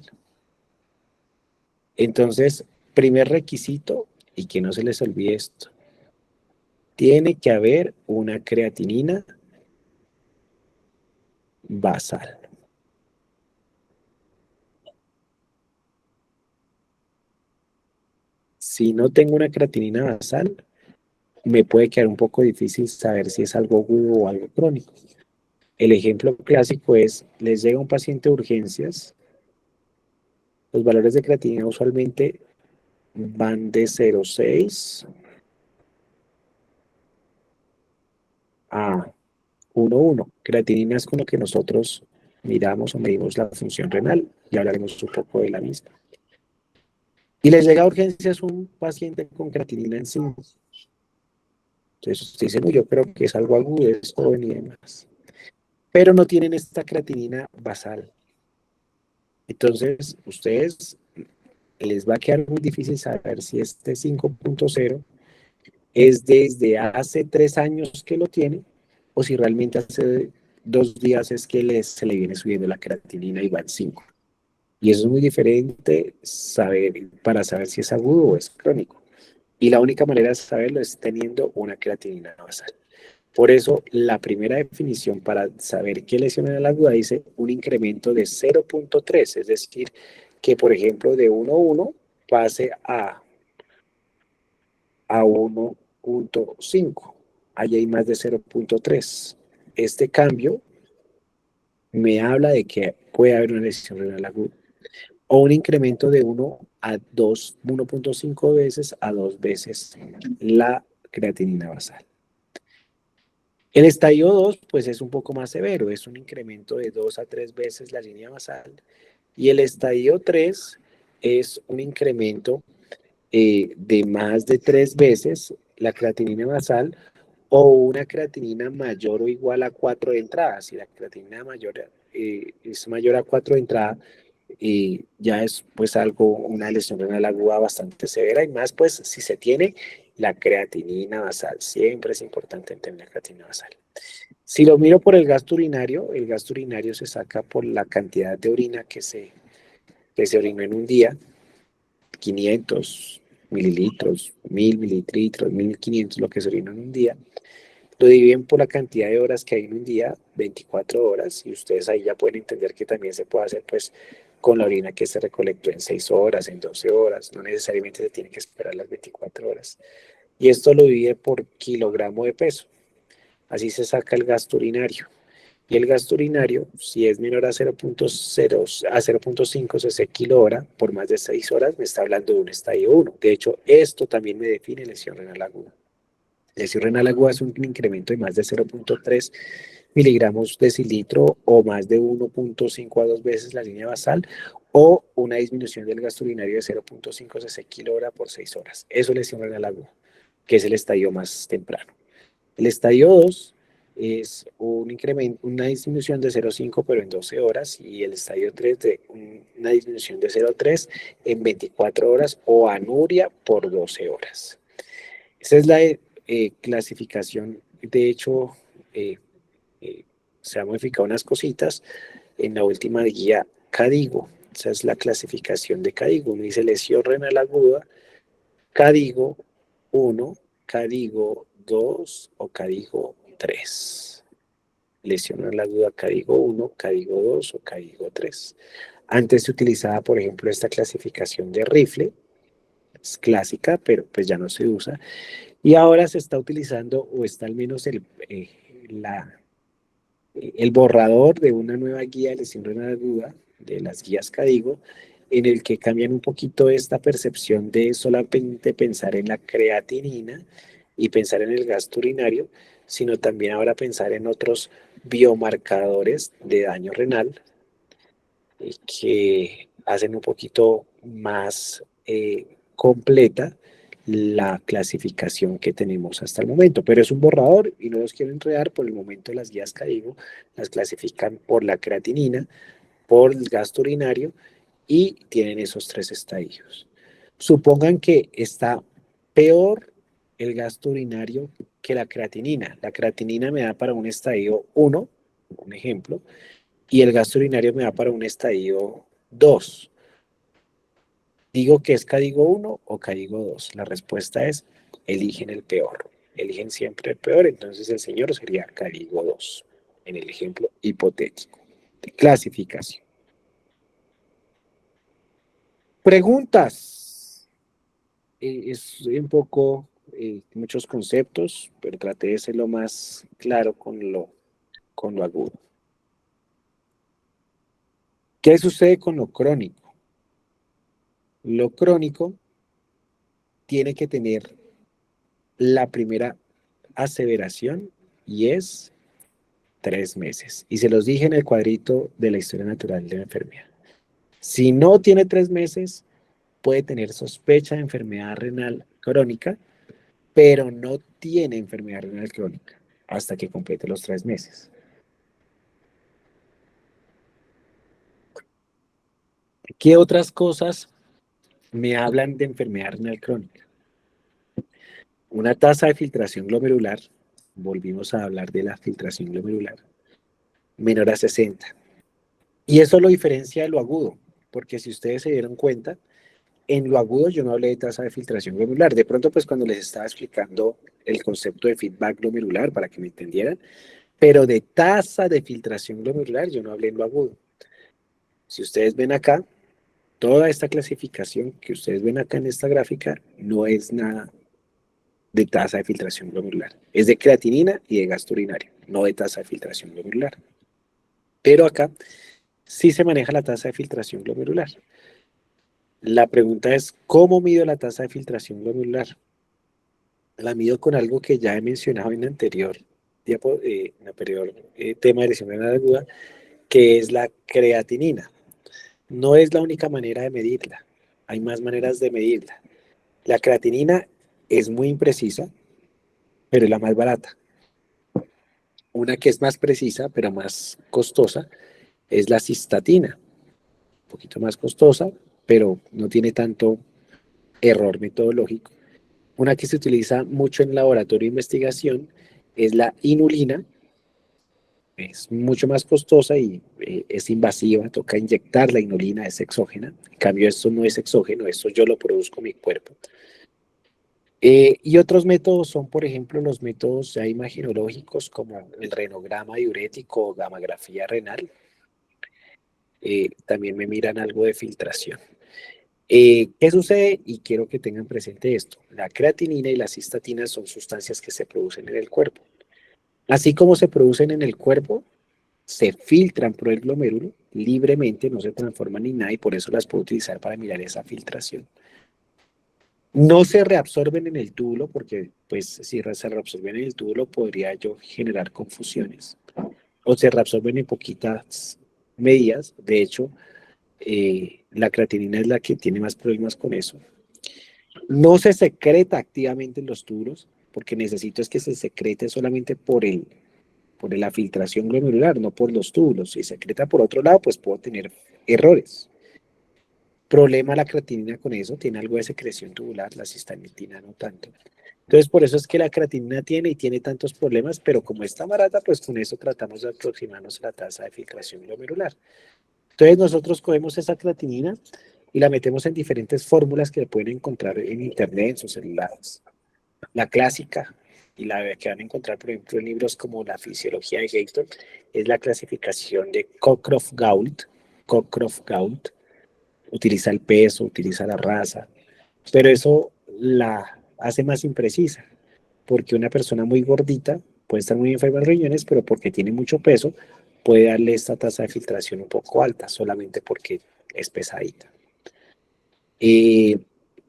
Entonces, primer requisito, y que no se les olvide esto, tiene que haber una creatinina basal. Si no tengo una creatinina basal, me puede quedar un poco difícil saber si es algo agudo o algo crónico. El ejemplo clásico es, les llega un paciente de urgencias, los valores de creatinina usualmente van de 0,6 a 1,1. Creatinina es con lo que nosotros miramos o medimos la función renal y hablaremos un poco de la misma. Y les llega a urgencias un paciente con creatinina en 5. Entonces usted dice, no, yo creo que es algo agudo, es joven y demás. Pero no tienen esta creatinina basal. Entonces, ustedes les va a quedar muy difícil saber si este 5,0 es desde hace 3 años que lo tiene o si realmente hace 2 días es que se le viene subiendo la creatinina y va en 5. Y eso es muy diferente para saber si es agudo o es crónico. Y la única manera de saberlo es teniendo una creatinina basal. Por eso, la primera definición para saber qué lesión era la aguda dice un incremento de 0,3, es decir, que por ejemplo de 1,1 pase a 1,5. Allí hay más de 0,3. Este cambio me habla de que puede haber una lesión renal aguda o un incremento de 1,5 veces a 2 veces la creatinina basal. El estadio 2, pues es un poco más severo, es un incremento de 2 a 3 veces la línea basal. Y el estadio 3 es un incremento de más de 3 veces la creatinina basal o una creatinina mayor o igual a 4 de entrada. Si la creatinina mayor, es mayor a 4 de entrada, ya es pues una lesión renal aguda bastante severa y más pues si se tiene la creatinina basal. Siempre es importante tener la creatinina basal. Si lo miro por el gasto urinario se saca por la cantidad de orina que se orinó en un día, 500 mililitros, 1000 mililitros, 1500, lo que se orinó en un día. Lo dividen por la cantidad de horas que hay en un día, 24 horas, y ustedes ahí ya pueden entender que también se puede hacer pues con la orina que se recolectó en 6 horas, en 12 horas, no necesariamente se tiene que esperar las 24 horas. Y esto lo divide por kilogramo de peso. Así se saca el gasto urinario. Y el gasto urinario, si es menor a 0,5 cc kilo hora por más de 6 horas, me está hablando de un estadio 1. De hecho, esto también me define lesión renal aguda. Lesión renal aguda es un incremento de más de 0,3 miligramos decilitro o más de 1,5 a 2 veces la línea basal o una disminución del gasto urinario de 0,5 cc kilo hora por 6 horas. Eso es lesión renal aguda, que es el estadio más temprano. El estadio 2 es un incremento, una disminución de 0,5 pero en 12 horas y el estadio 3 de una disminución de 0,3 en 24 horas o anuria por 12 horas. Esa es la clasificación. De hecho, eh, se han modificado unas cositas en la última guía CADIGO. Esa es la clasificación de CADIGO. Uno dice lesión renal aguda, CADIGO 1, CADIGO 2 o CADIGO 3. Lesión renal aguda CADIGO 1, CADIGO 2 o CADIGO 3. Antes se utilizaba, por ejemplo, esta clasificación de rifle, es clásica, pero pues ya no se usa. Y ahora se está utilizando, o está al menos el borrador de una nueva guía de lesión renal aguda, de las guías CADIGO, en el que cambian un poquito esta percepción de solamente pensar en la creatinina y pensar en el gasto urinario, sino también ahora pensar en otros biomarcadores de daño renal que hacen un poquito más completa la clasificación que tenemos hasta el momento, pero es un borrador y no los quiero enredar. Por el momento las guías CADIGO las clasifican por la creatinina, por el gasto urinario y tienen esos 3 estadios. Supongan que está peor el gasto urinario que la creatinina. La creatinina me da para un estadio 1, un ejemplo, y el gasto urinario me va para un estadio 2. ¿Digo que es CADIGO 1 o CADIGO 2? La respuesta es, eligen el peor. Eligen siempre el peor, entonces el señor sería CADIGO 2, en el ejemplo hipotético de clasificación. Preguntas. Es un poco, muchos conceptos, pero traté de ser lo más claro con lo agudo. ¿Qué sucede con lo crónico? Lo crónico tiene que tener la primera aseveración y es 3 meses. Y se los dije en el cuadrito de la historia natural de la enfermedad. Si no tiene 3 meses, puede tener sospecha de enfermedad renal crónica, pero no tiene enfermedad renal crónica hasta que complete los 3 meses. ¿Qué otras cosas me hablan de enfermedad renal crónica? Una tasa de filtración glomerular, volvimos a hablar de la filtración glomerular, menor a 60. Y eso lo diferencia de lo agudo, porque si ustedes se dieron cuenta, en lo agudo yo no hablé de tasa de filtración glomerular. De pronto, pues cuando les estaba explicando el concepto de feedback glomerular para que me entendieran, pero de tasa de filtración glomerular yo no hablé en lo agudo. Si ustedes ven acá, toda esta clasificación que ustedes ven acá en esta gráfica no es nada de tasa de filtración glomerular. Es de creatinina y de gasto urinario, no de tasa de filtración glomerular. Pero acá sí se maneja la tasa de filtración glomerular. La pregunta es, ¿cómo mido la tasa de filtración glomerular? La mido con algo que ya he mencionado en el anterior, tema de lesión renal aguda, que es la creatinina. No es la única manera de medirla, hay más maneras de medirla. La creatinina es muy imprecisa, pero es la más barata. Una que es más precisa, pero más costosa, es la cistatina. Un poquito más costosa, pero no tiene tanto error metodológico. Una que se utiliza mucho en laboratorio de investigación es la inulina. Es mucho más costosa y es invasiva, toca inyectar la inulina, es exógena. En cambio, esto no es exógeno, esto yo lo produzco en mi cuerpo. Y otros métodos son, por ejemplo, los métodos ya imaginológicos como el renograma diurético o gamografía renal. También me miran algo de filtración. ¿Qué sucede? Y quiero que tengan presente esto. La creatinina y la cistatina son sustancias que se producen en el cuerpo. Así como se producen en el cuerpo, se filtran por el glomérulo libremente, no se transforman ni nada y por eso las puedo utilizar para mirar esa filtración. No se reabsorben en el túbulo porque, pues, si se reabsorben en el túbulo podría yo generar confusiones. O se reabsorben en poquitas medidas. De hecho, la creatinina es la que tiene más problemas con eso. No se secreta activamente en los túbulos porque necesito es que se secrete solamente por la filtración glomerular, no por los túbulos. Si secreta por otro lado, pues puedo tener errores. Problema la creatinina con eso, tiene algo de secreción tubular, la cistatina no tanto. Entonces, por eso es que la creatinina tiene tantos problemas, pero como está barata, pues con eso tratamos de aproximarnos a la tasa de filtración glomerular. Entonces, nosotros cogemos esa creatinina y la metemos en diferentes fórmulas que pueden encontrar en internet, en sus celulares. La clásica y la que van a encontrar, por ejemplo, en libros como La fisiología de Gator, es la clasificación de Cockcroft-Gault. Cockcroft-Gault utiliza el peso, utiliza la raza, pero eso la hace más imprecisa, porque una persona muy gordita puede estar muy enferma en riñones, pero porque tiene mucho peso, puede darle esta tasa de filtración un poco alta, solamente porque es pesadita.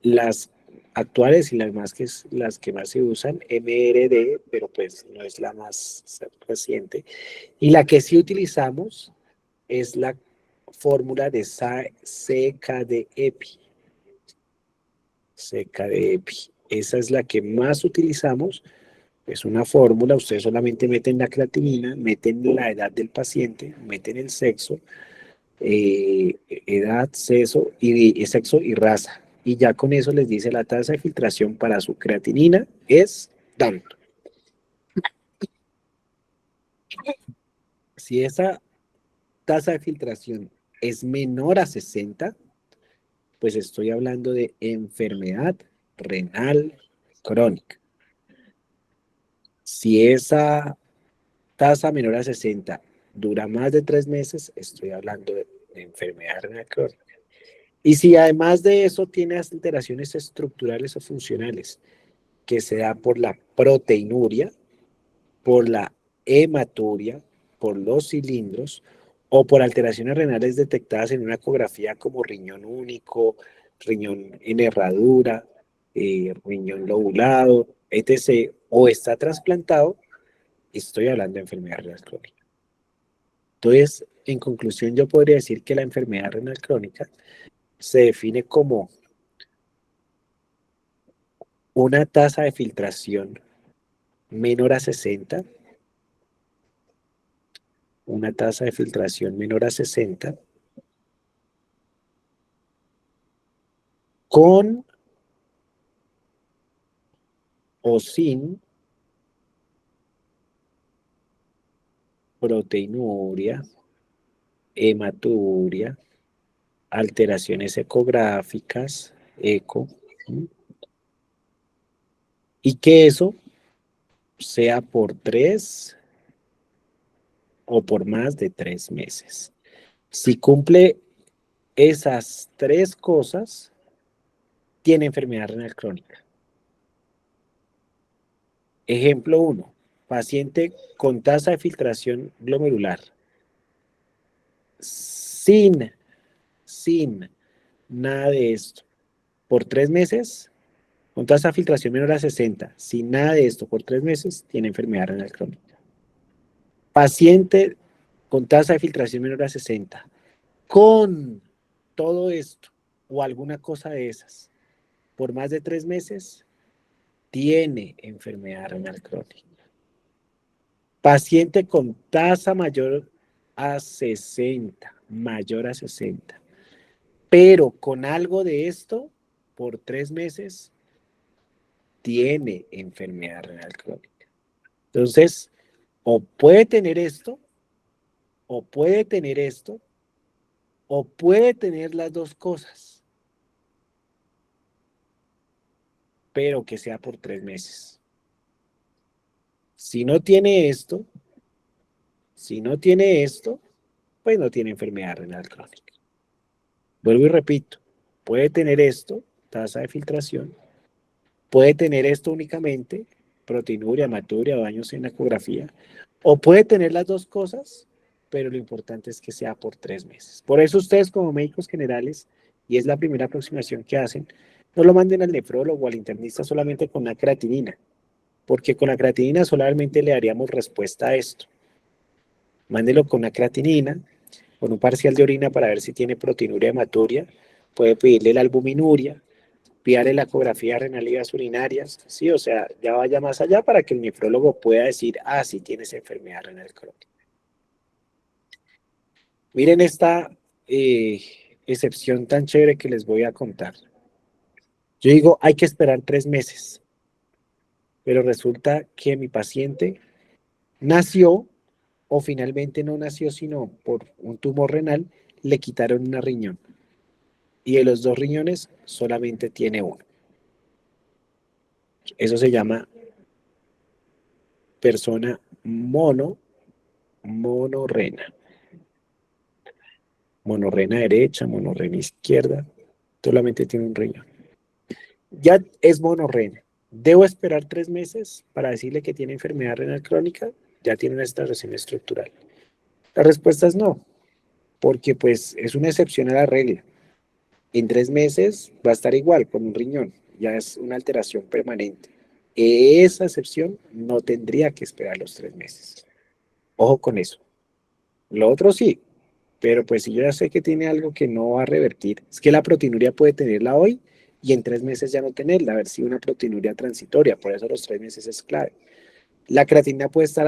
Las actuales y las que más se usan, MRD, pero pues no es la más reciente. Y la que sí utilizamos es la fórmula de CKD-EPI. CKD-EPI. Esa es la que más utilizamos. Es una fórmula, ustedes solamente meten la creatinina, meten la edad del paciente, meten el sexo, edad, sexo y raza. Y ya con eso les dice la tasa de filtración para su creatinina es tanto. Si esa tasa de filtración es menor a 60, pues estoy hablando de enfermedad renal crónica. Si esa tasa menor a 60 dura más de 3 meses, estoy hablando de enfermedad renal crónica. Y si además de eso tiene alteraciones estructurales o funcionales, que se da por la proteinuria, por la hematuria, por los cilindros o por alteraciones renales detectadas en una ecografía como riñón único, riñón en herradura, riñón lobulado, etc., o está trasplantado, estoy hablando de enfermedad renal crónica. Entonces, en conclusión, yo podría decir que la enfermedad renal crónica se define como una tasa de filtración menor a 60, una tasa de filtración menor a 60, con o sin proteinuria, hematuria, alteraciones ecográficas, eco, y que eso sea por 3 o por más de 3 meses. Si cumple esas 3 cosas, tiene enfermedad renal crónica. Ejemplo 1, paciente con tasa de filtración glomerular sin nada de esto por 3 meses, con tasa de filtración menor a 60, sin nada de esto por 3 meses, tiene enfermedad renal crónica. Paciente con tasa de filtración menor a 60, con todo esto o alguna cosa de esas, por más de 3 meses, tiene enfermedad renal crónica. Paciente con tasa mayor a 60, pero con algo de esto, por 3 meses, tiene enfermedad renal crónica. Entonces, o puede tener esto, o puede tener esto, o puede tener las dos cosas, pero que sea por 3 meses. Si no tiene esto, pues no tiene enfermedad renal crónica. Vuelvo y repito, puede tener esto, tasa de filtración, puede tener esto únicamente, proteinuria, hematuria o daños en la ecografía, o puede tener las dos cosas, pero lo importante es que sea por 3 meses. Por eso ustedes como médicos generales, y es la primera aproximación que hacen, no lo manden al nefrólogo o al internista solamente con la creatinina, porque con la creatinina solamente le daríamos respuesta a esto. Mándelo con la creatinina, con un parcial de orina para ver si tiene proteinuria hematuria, puede pedirle la albuminuria, pídale la ecografía renal y vías urinarias, sí, o sea, ya vaya más allá para que el nefrólogo pueda decir, ah, sí tienes enfermedad renal crónica. Miren esta excepción tan chévere que les voy a contar. Yo digo, hay que esperar 3 meses, pero resulta que mi paciente nació o finalmente no nació, sino por un tumor renal, le quitaron una riñón. Y de los 2 riñones solamente tiene uno. Eso se llama persona monorrena. Monorrena derecha, monorrena izquierda, solamente tiene un riñón. Ya es monorrena. ¿Debo esperar 3 meses para decirle que tiene enfermedad renal crónica? Ya tiene una alteración estructural. La respuesta es no, porque pues es una excepción a la regla. En 3 meses va a estar igual con un riñón, ya es una alteración permanente. Esa excepción no tendría que esperar los 3 meses. Ojo con eso. Lo otro sí, pero pues si yo ya sé que tiene algo que no va a revertir, es que la proteinuria puede tenerla hoy y en 3 meses ya no tenerla, a ver si una proteinuria transitoria, por eso los 3 meses es clave. La creatinina puede estar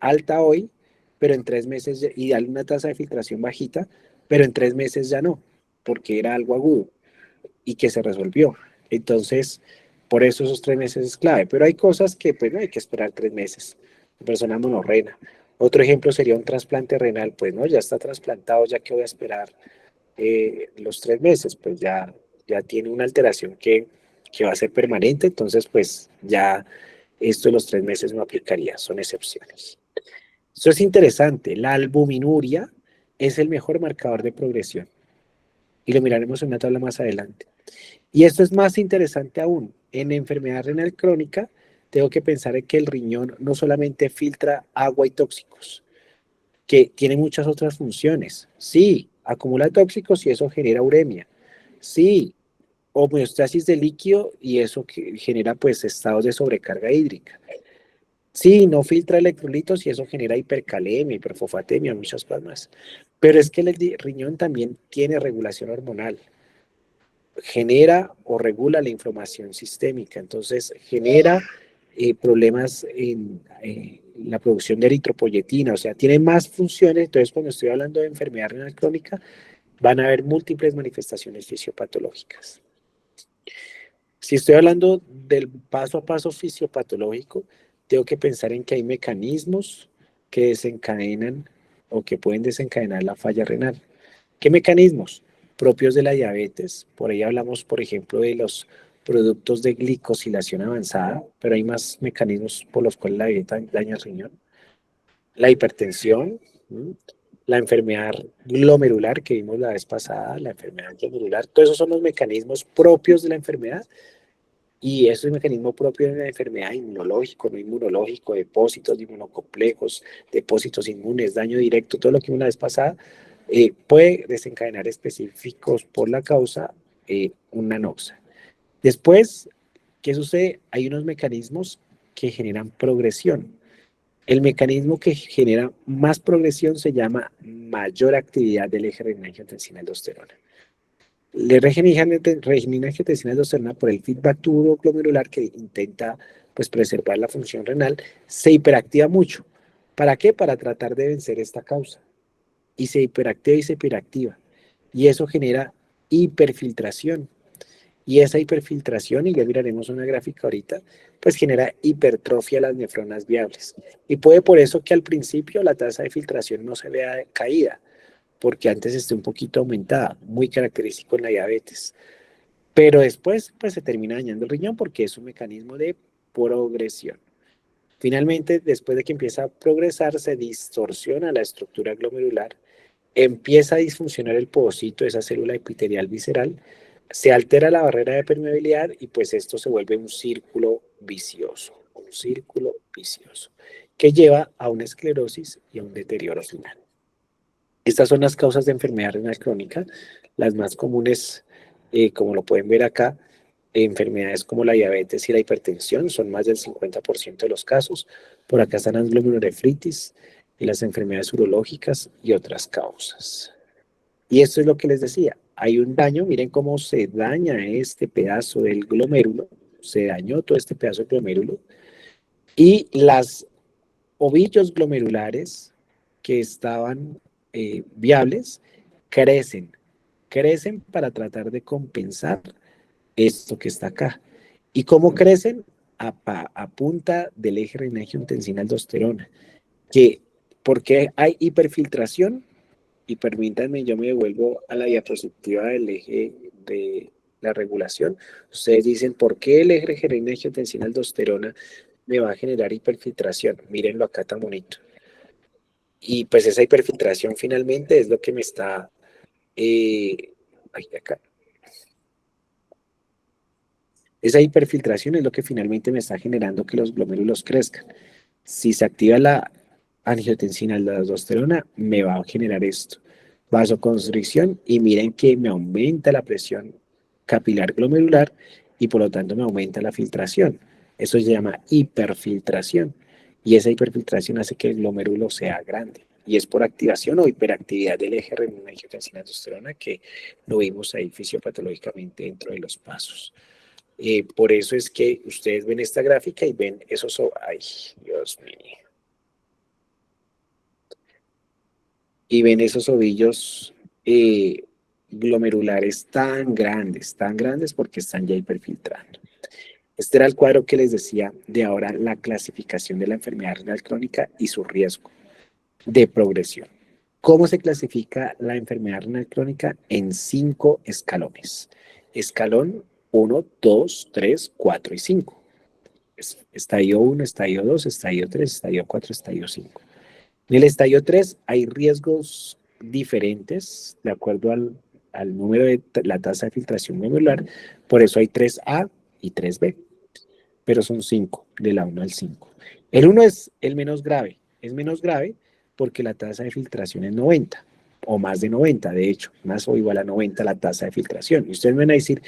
alta hoy, pero en 3 meses, y darle una tasa de filtración bajita, pero en 3 meses ya no, porque era algo agudo y que se resolvió. Entonces, por eso esos 3 meses es clave, pero hay cosas que pues no hay que esperar 3 meses. Persona monorrena, Otro ejemplo sería un trasplante renal, pues no, ya está trasplantado, ya que voy a esperar los 3 meses, pues ya tiene una alteración que va a ser permanente, entonces pues ya esto de los 3 meses no aplicaría, son excepciones. Esto es interesante, la albuminuria es el mejor marcador de progresión y lo miraremos en una tabla más adelante. Y esto es más interesante aún, en enfermedad renal crónica tengo que pensar en que el riñón no solamente filtra agua y tóxicos, que tiene muchas otras funciones. Sí, acumula tóxicos y eso genera uremia. Sí, homeostasis de líquido y eso que genera pues estados de sobrecarga hídrica. Sí, no filtra electrolitos y eso genera hipercalemia, hiperfosfatemia, muchas cosas más. Pero es que el riñón también tiene regulación hormonal, genera o regula la inflamación sistémica, entonces genera problemas en la producción de eritropoyetina, o sea, tiene más funciones, entonces cuando estoy hablando de enfermedad renal crónica, van a haber múltiples manifestaciones fisiopatológicas. Si estoy hablando del paso a paso fisiopatológico, tengo que pensar en que hay mecanismos que desencadenan o que pueden desencadenar la falla renal. ¿Qué mecanismos? Propios de la diabetes. Por ahí hablamos, por ejemplo, de los productos de glicosilación avanzada, pero hay más mecanismos por los cuales la dieta daña el riñón. La hipertensión, ¿m? La enfermedad glomerular que vimos la vez pasada, la enfermedad glomerular, todos esos son los mecanismos propios de la enfermedad y eso es un mecanismo propio de la enfermedad inmunológico, no inmunológico, depósitos de inmunocomplejos, depósitos inmunes, daño directo, todo lo que una vez pasada puede desencadenar específicos por la causa una noxa. Después, ¿qué sucede? Hay unos mecanismos que generan progresión. El mecanismo que genera más progresión se llama mayor actividad del eje renina-angiotensina-aldosterona. La renina-angiotensina-aldosterona por el feedback tubo glomerular que intenta pues, preservar la función renal, se hiperactiva mucho. ¿Para qué? Para tratar de vencer esta causa. Y se hiperactiva y se hiperactiva. Y eso genera hiperfiltración. Y esa hiperfiltración, y ya miraremos una gráfica ahorita, pues genera hipertrofia de las nefronas viables. Y puede por eso que al principio la tasa de filtración no se vea caída, porque antes esté un poquito aumentada, muy característico en la diabetes. Pero después pues se termina dañando el riñón porque es un mecanismo de progresión. Finalmente, después de que empieza a progresar, se distorsiona la estructura glomerular, empieza a disfuncionar el povocito, esa célula epitelial visceral, se altera la barrera de permeabilidad y pues esto se vuelve un círculo vicioso, que lleva a una esclerosis y a un deterioro final. Estas son las causas de enfermedad renal crónica, las más comunes, como lo pueden ver acá, enfermedades como la diabetes y la hipertensión, son más del 50% de los casos. Por acá están las glomerulonefritis y las enfermedades urológicas y otras causas. Y esto es lo que les decía, hay un daño, miren cómo se daña este pedazo del glomérulo, se dañó todo este pedazo del glomérulo, y las ovillos glomerulares que estaban viables crecen, crecen para tratar de compensar esto que está acá. ¿Y cómo crecen? A punta del eje renina-angiotensina-aldosterona, que porque hay hiperfiltración, y permítanme, yo me devuelvo a la diapositiva del eje de la regulación. Ustedes dicen, ¿por qué el eje renina-angiotensina-aldosterona me va a generar hiperfiltración? Mírenlo acá tan bonito. Y pues esa hiperfiltración finalmente es lo que me está, acá. Esa hiperfiltración es lo que finalmente me está generando que los glomérulos crezcan. Si se activa la angiotensina, la aldosterona, me va a generar esto. Vasoconstricción y miren que me aumenta la presión capilar glomerular y por lo tanto me aumenta la filtración. Eso se llama hiperfiltración y esa hiperfiltración hace que el glomérulo sea grande y es por activación o hiperactividad del eje renina-angiotensina-aldosterona que lo vimos ahí fisiopatológicamente dentro de los pasos. Por eso es que ustedes ven esta gráfica y ven esos, ay, Dios mío, y ven esos ovillos glomerulares tan grandes porque están ya hiperfiltrando. Este era el cuadro que les decía de ahora la clasificación de la enfermedad renal crónica y su riesgo. de progresión. ¿Cómo se clasifica la enfermedad renal crónica? En 5 escalones. Escalón 1, 2, 3, 4 y 5. Estadio 1, estadio 2, estadio 3, estadio 4, estadio 5. En el estadio 3 hay riesgos diferentes de acuerdo al número de la tasa de filtración glomerular. Por eso hay 3A y 3B, pero son 5, de la 1 al 5. El 1 es el menos grave. Es menos grave porque la tasa de filtración es 90 o más de 90, de hecho, más o igual a 90 la tasa de filtración. Y ustedes me van a decir,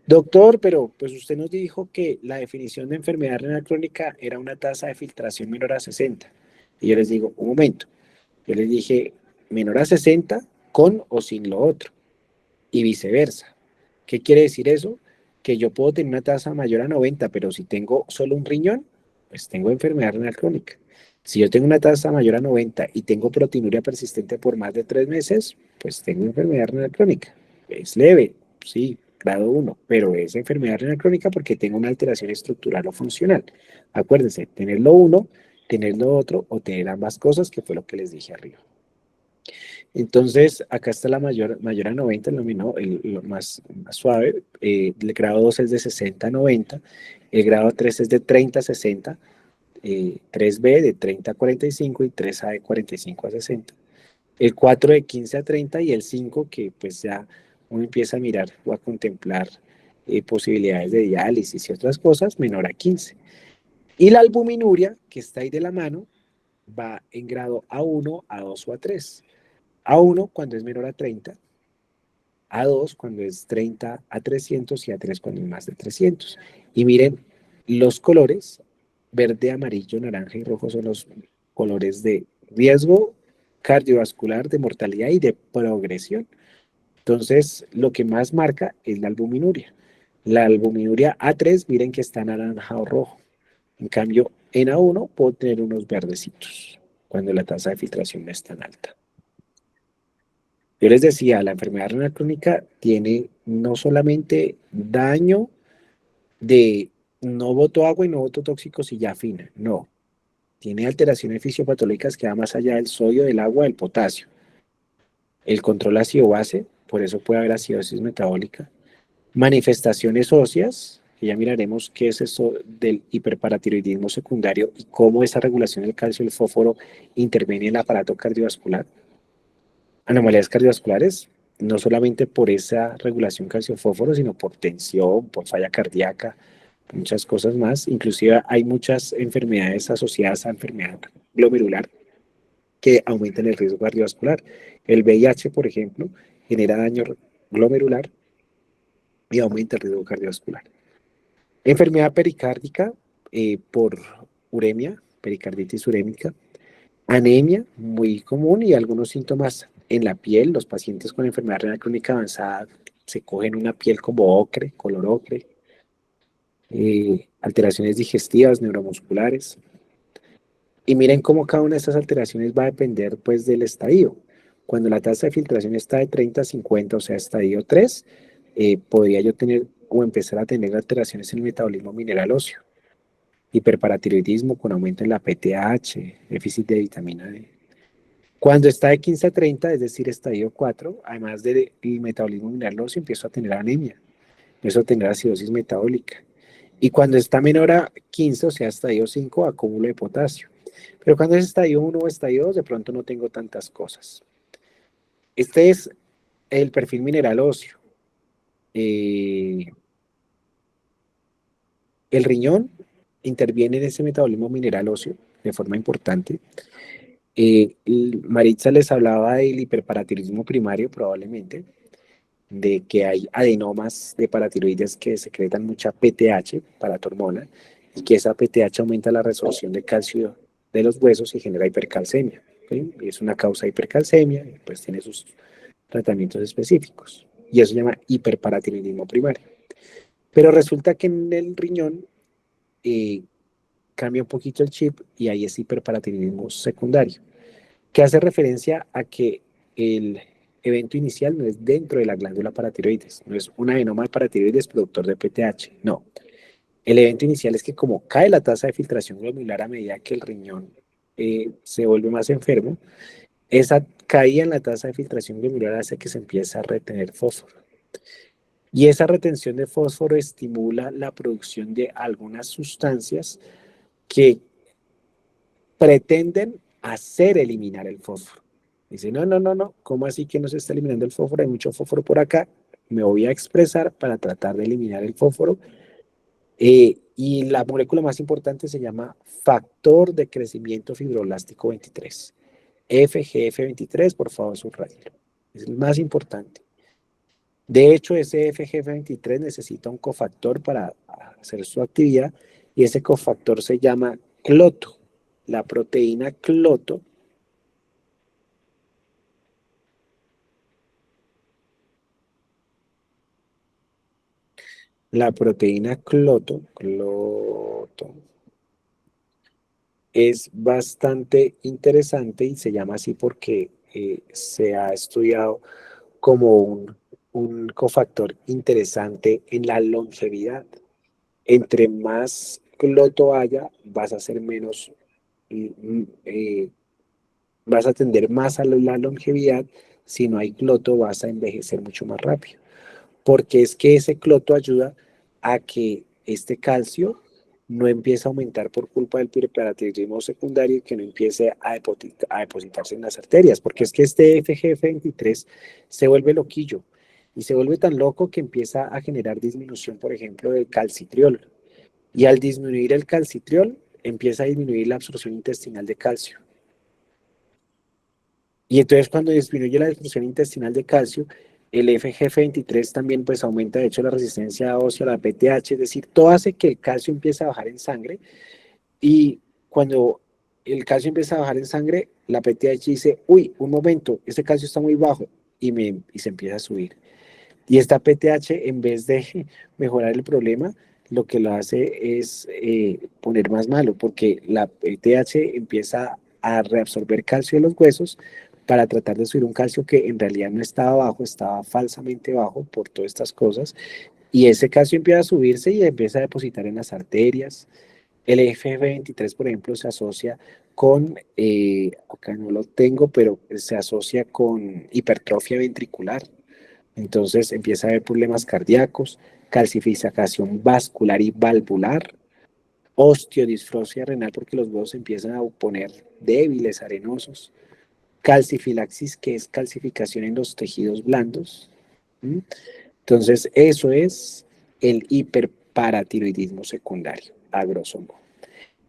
doctor, pero pues usted nos dijo que la definición de enfermedad renal crónica era una tasa de filtración menor a 60. Y yo les digo, un momento, yo les dije menor a 60 con o sin lo otro y viceversa. ¿Qué quiere decir eso? Que yo puedo tener una tasa mayor a 90, pero si tengo solo un riñón, pues tengo enfermedad renal crónica. Si yo tengo una tasa mayor a 90 y tengo proteinuria persistente por más de 3 meses, pues tengo enfermedad renal crónica. Es leve, sí, grado 1, pero es enfermedad renal crónica porque tengo una alteración estructural o funcional. Acuérdense, tener lo uno, tener lo otro o tener ambas cosas, que fue lo que les dije arriba. Entonces, acá está la mayor a 90, lo más suave. El grado 2 es de 60 a 90. El grado 3 es de 30 a 60. 3B de 30 a 45 y 3A de 45 a 60. El 4 de 15 a 30 y el 5 que pues ya uno empieza a mirar o a contemplar posibilidades de diálisis y otras cosas, menor a 15. Y la albuminuria, que está ahí de la mano, va en grado A1, A2 o A3. A1 cuando es menor a 30, A2 cuando es 30 a 300 y A3 cuando es más de 300. Y miren, los colores, verde, amarillo, naranja y rojo son los colores de riesgo cardiovascular, de mortalidad y de progresión. Entonces, lo que más marca es la albuminuria. La albuminuria A3, miren que está naranja o rojo. En cambio, en A1 puedo tener unos verdecitos cuando la tasa de filtración no es tan alta. Yo les decía, la enfermedad renal crónica tiene no solamente daño de no boto agua y no boto tóxicos y ya fina, no. Tiene alteraciones fisiopatológicas que va más allá del sodio, del agua, del potasio. El control ácido-base, por eso puede haber acidosis metabólica. Manifestaciones óseas, que ya miraremos qué es eso del hiperparatiroidismo secundario y cómo esa regulación del calcio y el fósforo interviene en el aparato cardiovascular. Anomalías cardiovasculares, no solamente por esa regulación calcio-fósforo, sino por tensión, por falla cardíaca, muchas cosas más. Inclusive hay muchas enfermedades asociadas a enfermedad glomerular que aumentan el riesgo cardiovascular. El VIH, por ejemplo, genera daño glomerular y aumenta el riesgo cardiovascular. Enfermedad pericárdica por uremia, pericarditis urémica, anemia, muy común, y algunos síntomas en la piel. Los pacientes con enfermedad renal crónica avanzada se cogen una piel como ocre, color ocre, alteraciones digestivas, neuromusculares. Y miren cómo cada una de estas alteraciones va a depender pues del estadio. Cuando la tasa de filtración está de 30 a 50, o sea, estadio 3, podría yo tener o empezar a tener alteraciones en el metabolismo mineral óseo, hiperparatiroidismo con aumento en la PTH, déficit de vitamina D. Cuando está de 15 a 30, es decir, estadio 4, además del metabolismo mineral óseo, empiezo a tener anemia, empiezo a tener acidosis metabólica. Y cuando está menor a 15, o sea, estadio 5, acúmulo de potasio. Pero cuando es estadio 1 o estadio 2, de pronto no tengo tantas cosas. Este es el perfil mineral óseo. El riñón interviene en ese metabolismo mineral óseo de forma importante. Maritza les hablaba del hiperparatiroidismo primario, probablemente, de que hay adenomas de paratiroides que secretan mucha PTH, paratormona, y que esa PTH aumenta la resorción de calcio de los huesos y genera hipercalcemia. ¿Sí? Y es una causa de hipercalcemia, y pues tiene sus tratamientos específicos. Y eso se llama hiperparatiroidismo primario. Pero resulta que en el riñón eh, cambia un poquito el chip y ahí es hiperparatiroidismo secundario, que hace referencia a que el evento inicial no es dentro de la glándula paratiroides, no es un adenoma de paratiroides productor de PTH, no. El evento inicial es que como cae la tasa de filtración glomerular a medida que el riñón se vuelve más enfermo. Esa caída en la tasa de filtración glomerular hace que se empiece a retener fósforo. Y esa retención de fósforo estimula la producción de algunas sustancias que pretenden hacer eliminar el fósforo. Dice, no, no, no, no, ¿cómo así que no se está eliminando el fósforo? Hay mucho fósforo por acá, me voy a expresar para tratar de eliminar el fósforo. Y la molécula más importante se llama factor de crecimiento fibroblástico 23. FGF23, por favor, subrayelo. Es el más importante. De hecho, ese FGF23 necesita un cofactor para hacer su actividad y ese cofactor se llama cloto. La proteína cloto cloto es bastante interesante y se llama así porque se ha estudiado como un cofactor interesante en la longevidad. Entre más cloto haya, vas a ser menos, vas a tender más a la longevidad. Si no hay cloto, vas a envejecer mucho más rápido. Porque es que ese cloto ayuda a que este calcio no empiece a aumentar por culpa del hiperparatletismo secundario y que no empiece a depositarse en las arterias, porque es que este FGF23 se vuelve loquillo y se vuelve tan loco que empieza a generar disminución, por ejemplo, del calcitriol. Y al disminuir el calcitriol, empieza a disminuir la absorción intestinal de calcio. Y entonces cuando disminuye la absorción intestinal de calcio, el FGF23 también pues aumenta de hecho la resistencia ósea, la PTH, es decir, todo hace que el calcio empiece a bajar en sangre y cuando el calcio empieza a bajar en sangre, la PTH dice, uy, un momento, este calcio está muy bajo y se empieza a subir. Y esta PTH en vez de mejorar el problema, lo que lo hace es poner más malo, porque la PTH empieza a reabsorber calcio de los huesos para tratar de subir un calcio que en realidad no estaba bajo, estaba falsamente bajo por todas estas cosas. Y ese calcio empieza a subirse y empieza a depositar en las arterias. El FF23, por ejemplo, se asocia con, acá no lo tengo, pero se asocia con hipertrofia ventricular. Entonces empieza a haber problemas cardíacos, calcificación vascular y valvular, osteodistrosia renal porque los huesos empiezan a poner débiles, arenosos, calcifilaxis, que es calcificación en los tejidos blandos. ¿Mm? Entonces, eso es el hiperparatiroidismo secundario, a grosso modo.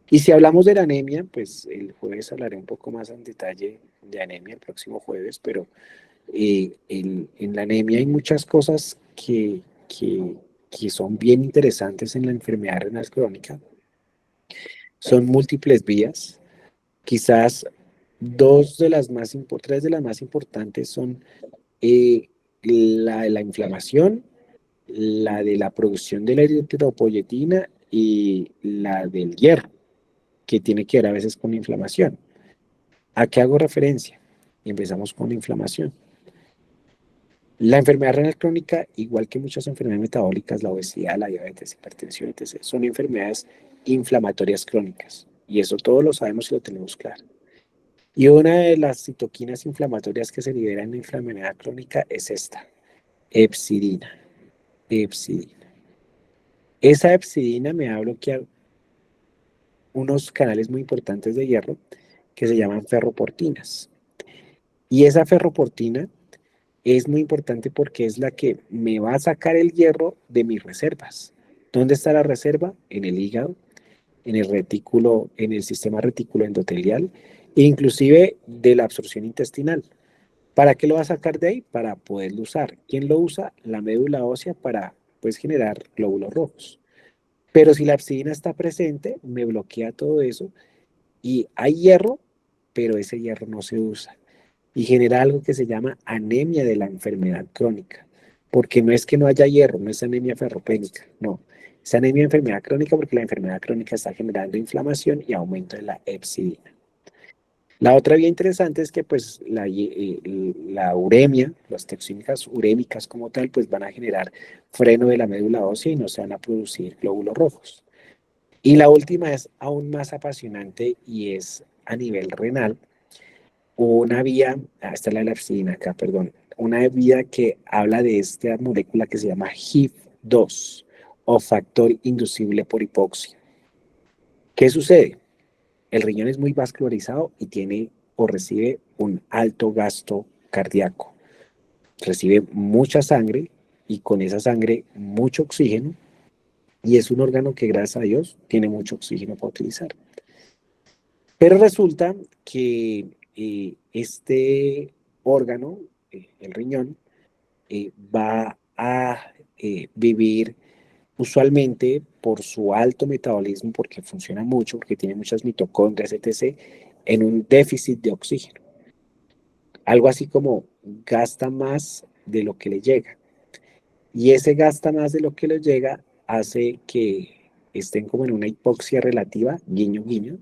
Y si hablamos de la anemia, pues el jueves hablaré un poco más en detalle de anemia el próximo jueves, pero en la anemia hay muchas cosas que son bien interesantes en la enfermedad renal crónica. Son múltiples vías. Quizás tres de las más importantes son la de la inflamación, la de la producción de la eritropoyetina y la del hierro, que tiene que ver a veces con la inflamación. ¿A qué hago referencia? Empezamos con la inflamación. La enfermedad renal crónica, igual que muchas enfermedades metabólicas, la obesidad, la diabetes, hipertensión, etc., son enfermedades inflamatorias crónicas. Y eso todos lo sabemos y lo tenemos claro. Y una de las citoquinas inflamatorias que se liberan en la enfermedad crónica es esta, hepcidina. Hepcidina. Esa hepcidina me va a bloquear unos canales muy importantes de hierro que se llaman ferroportinas. Y esa ferroportina es muy importante porque es la que me va a sacar el hierro de mis reservas. ¿Dónde está la reserva? En el hígado, en el retículo, en el sistema retículo endotelial e inclusive de la absorción intestinal. ¿Para qué lo va a sacar de ahí? Para poderlo usar. ¿Quién lo usa? La médula ósea para pues, generar glóbulos rojos. Pero si la hepcidina está presente, me bloquea todo eso y hay hierro, pero ese hierro no se usa y genera algo que se llama anemia de la enfermedad crónica, porque no es que no haya hierro, no es anemia ferropénica, no, es anemia de enfermedad crónica porque la enfermedad crónica está generando inflamación y aumento de la hepcidina. La otra vía interesante es que pues la uremia, las toxinas urémicas como tal, pues van a generar freno de la médula ósea y no se van a producir glóbulos rojos. Y la última es aún más apasionante y es a nivel renal una vía, esta es la de la arcina acá, perdón, una vía que habla de esta molécula que se llama HIF-2 o factor inducible por hipoxia. ¿Qué sucede? El riñón es muy vascularizado y tiene o recibe un alto gasto cardíaco. Recibe mucha sangre y con esa sangre mucho oxígeno y es un órgano que gracias a Dios tiene mucho oxígeno para utilizar. Pero resulta que este órgano, el riñón, va a vivir usualmente por su alto metabolismo, porque funciona mucho, porque tiene muchas mitocondrias, etc., en un déficit de oxígeno. Algo así como gasta más de lo que le llega. Y ese gasta más de lo que le llega hace que estén como en una hipoxia relativa, guiño, guiño,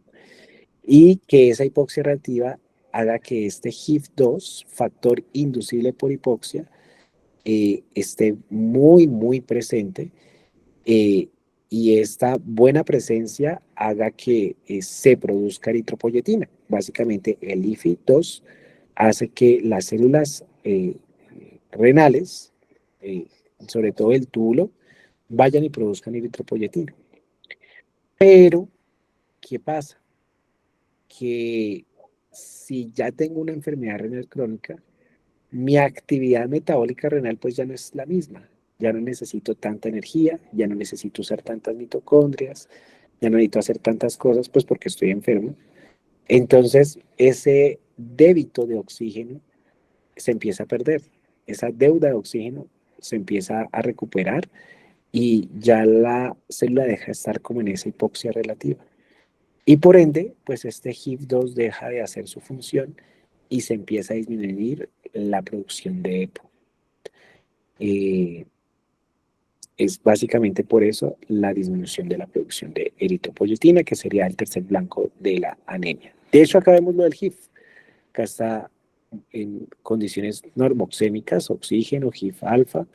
y que esa hipoxia relativa haga que este HIF-2, factor inducible por hipoxia, esté muy, muy presente, eh, y esta buena presencia haga que se produzca eritropoyetina. Básicamente el IFI-2 hace que las células renales, eh, sobre todo el túbulo, vayan y produzcan eritropoyetina. Pero, ¿qué pasa? Que si ya tengo una enfermedad renal crónica, mi actividad metabólica renal pues ya no es la misma. Ya no necesito tanta energía, ya no necesito usar tantas mitocondrias, ya no necesito hacer tantas cosas pues porque estoy enfermo. Entonces ese débito de oxígeno se empieza a perder. Esa deuda de oxígeno se empieza a recuperar y ya la célula deja de estar como en esa hipoxia relativa. Y por ende, pues este HIF-2 deja de hacer su función y se empieza a disminuir la producción de EPO. Es básicamente por eso la disminución de la producción de eritropoyetina, que sería el tercer blanco de la anemia. De hecho, acá vemos lo del HIF. Acá está en condiciones normoxémicas, oxígeno, HIF-alfa,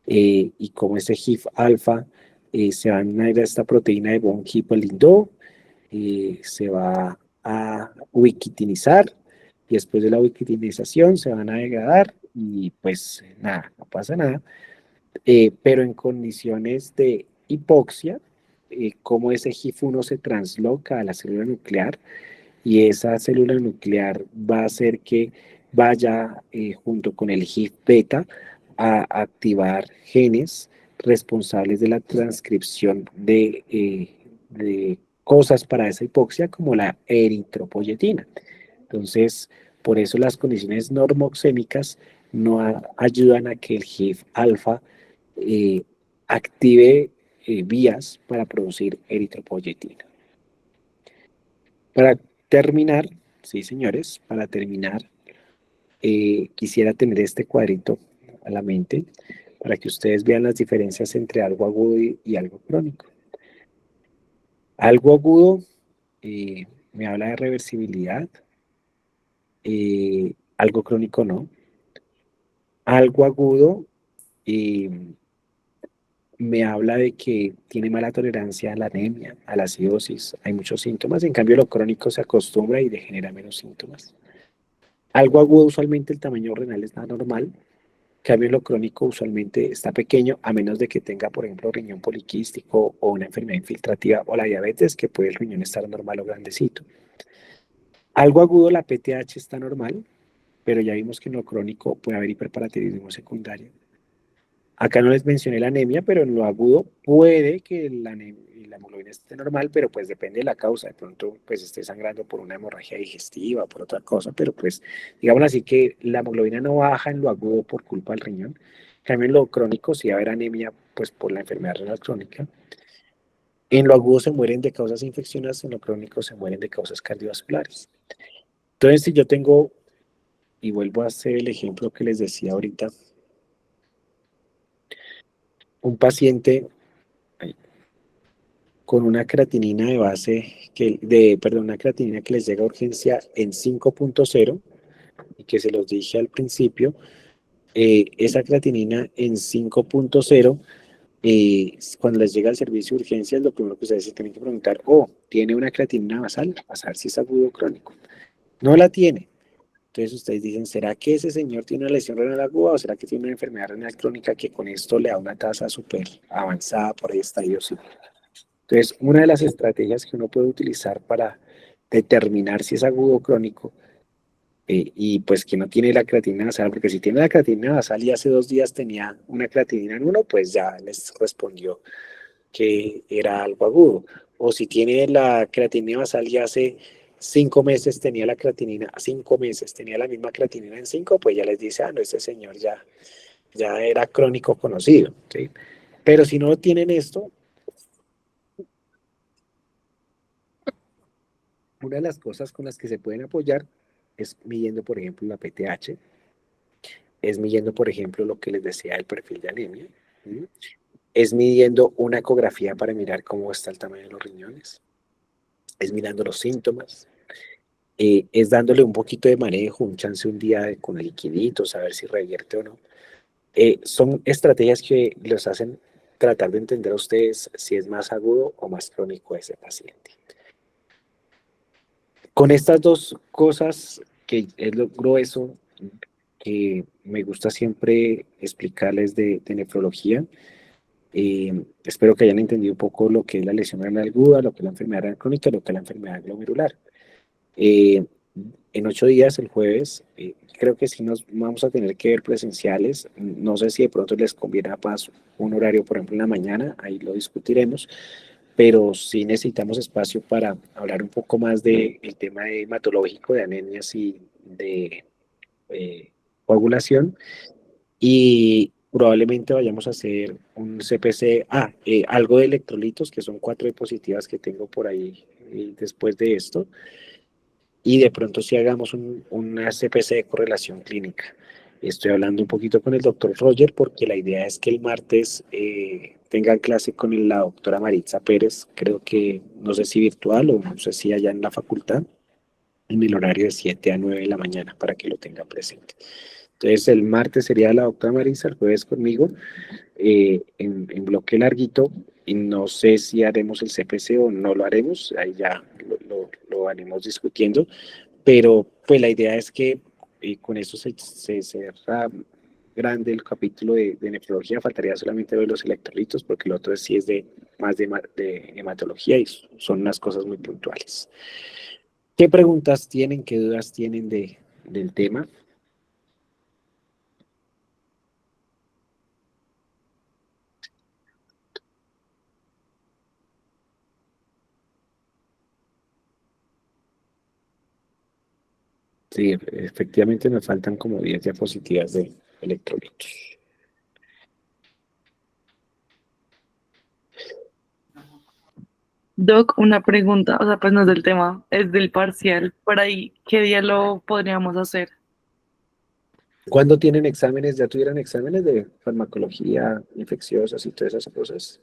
y como ese HIF-alfa se va a añadir a esta proteína de von Hippel-Lindau, se va a ubiquitinizar y después de la ubiquitinización se van a degradar y pues nada, no pasa nada. Pero en condiciones de hipoxia, como ese HIF-1 se transloca a la célula nuclear y esa célula nuclear va a hacer que vaya junto con el HIF-beta a activar genes responsables de la transcripción de cosas para esa hipoxia como la eritropoyetina. Entonces, por eso las condiciones normoxémicas no ayudan a que el HIF-alfa eh, active vías para producir eritropoyetina. Para terminar, sí señores, para terminar, quisiera tener este cuadrito a la mente para que ustedes vean las diferencias entre algo agudo y algo crónico. Algo agudo me habla de reversibilidad, algo crónico no. Algo agudo eh, me habla de que tiene mala tolerancia a la anemia, a la acidosis, hay muchos síntomas, en cambio lo crónico se acostumbra y degenera menos síntomas. Algo agudo usualmente el tamaño renal está normal, en cambio lo crónico usualmente está pequeño, a menos de que tenga, por ejemplo, riñón poliquístico o una enfermedad infiltrativa o la diabetes, que puede el riñón estar normal o grandecito. Algo agudo, la PTH está normal, pero ya vimos que en lo crónico puede haber hiperparatiroidismo secundario. Acá no les mencioné la anemia, pero en lo agudo puede que la hemoglobina esté normal, pero pues depende de la causa. De pronto pues esté sangrando por una hemorragia digestiva, por otra cosa, pero pues digamos así que la hemoglobina no baja en lo agudo por culpa del riñón. En cambio en lo crónico sí va a haber anemia pues por la enfermedad renal crónica. En lo agudo se mueren de causas infecciosas, en lo crónico se mueren de causas cardiovasculares. Entonces si yo tengo, y vuelvo a hacer el ejemplo que les decía ahorita, un paciente con una creatinina de base, una creatinina que les llega a urgencia en 5.0, y que se los dije al principio, esa creatinina en 5.0 cuando les llega el servicio de urgencias, lo primero que ustedes se tienen que preguntar, oh, ¿tiene una creatinina basal? A saber si es agudo o crónico. No la tiene. Entonces ustedes dicen, ¿será que ese señor tiene una lesión renal aguda o será que tiene una enfermedad renal crónica que con esto le da una tasa súper avanzada por ahí estadio? Entonces, una de las estrategias que uno puede utilizar para determinar si es agudo o crónico y pues que no tiene la creatinina basal, porque si tiene la creatinina basal y hace 2 días tenía una creatinina en uno, pues ya les respondió que era algo agudo. O si tiene la creatinina basal y hace 5 meses tenía la creatinina, 5 meses tenía la misma creatinina en 5, pues ya les dice, ah, no, este señor ya era crónico conocido, ¿sí? Pero si no tienen esto, una de las cosas con las que se pueden apoyar es midiendo, por ejemplo, la PTH, es midiendo, por ejemplo, lo que les decía el perfil de anemia, ¿sí? Es midiendo una ecografía para mirar cómo está el tamaño de los riñones, es mirando los síntomas, es dándole un poquito de manejo, un chance un día con liquiditos, a ver si revierte o no. Son estrategias que los hacen tratar de entender a ustedes si es más agudo o más crónico ese paciente. Con estas dos cosas, que es lo grueso que me gusta siempre explicarles de nefrología, espero que hayan entendido un poco lo que es la lesión renal aguda, lo que es la enfermedad renal crónica, lo que es la enfermedad glomerular. Eh, en 8 días, el jueves, creo que sí nos vamos a tener que ver presenciales. No sé si de pronto les conviene a paso un horario, por ejemplo, en la mañana, ahí lo discutiremos, pero sí necesitamos espacio para hablar un poco más del tema de hematológico, de anemias y de coagulación. Y probablemente vayamos a hacer un CPC, algo de electrolitos, que son 4 diapositivas que tengo por ahí después de esto y de pronto si hagamos una CPC de correlación clínica. Estoy hablando un poquito con el doctor Roger porque la idea es que el martes tengan clase con la doctora Maritza Pérez, creo que no sé si virtual o no sé si allá en la facultad, en el horario de 7 a 9 de la mañana para que lo tengan presente. Entonces el martes sería la doctora Maritza, el jueves conmigo, en bloque larguito, y no sé si haremos el CPC o no lo haremos, ahí ya lo haremos discutiendo, pero pues la idea es que con eso se cierra grande el capítulo de nefrología, faltaría solamente ver los electrolitos, porque el otro sí es más de hematología y son unas cosas muy puntuales. ¿Qué preguntas tienen, qué dudas tienen del tema? Sí, efectivamente me faltan como 10 diapositivas de electrolitos. Doc, una pregunta, o sea, pues no es del tema, es del parcial. Por ahí, ¿qué día lo podríamos hacer? ¿Cuándo tienen exámenes? ¿Ya tuvieron exámenes de farmacología infecciosas y todas esas cosas?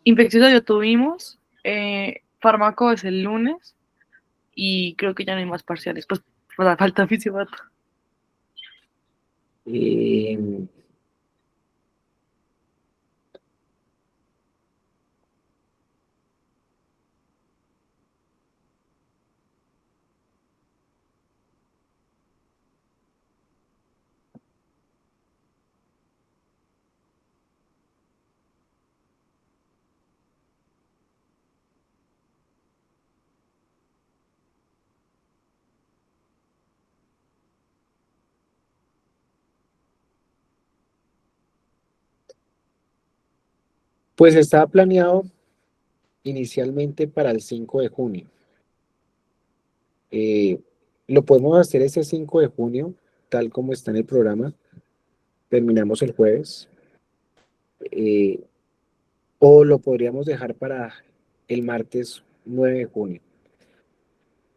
Infecciosa ya tuvimos, fármaco es el lunes y creo que ya no hay más parciales, pues falta fisiolato. Eh, pues estaba planeado inicialmente para el 5 de junio. Eh, lo podemos hacer ese 5 de junio, tal como está en el programa. Terminamos el jueves. eh, o lo podríamos dejar para el martes 9 de junio.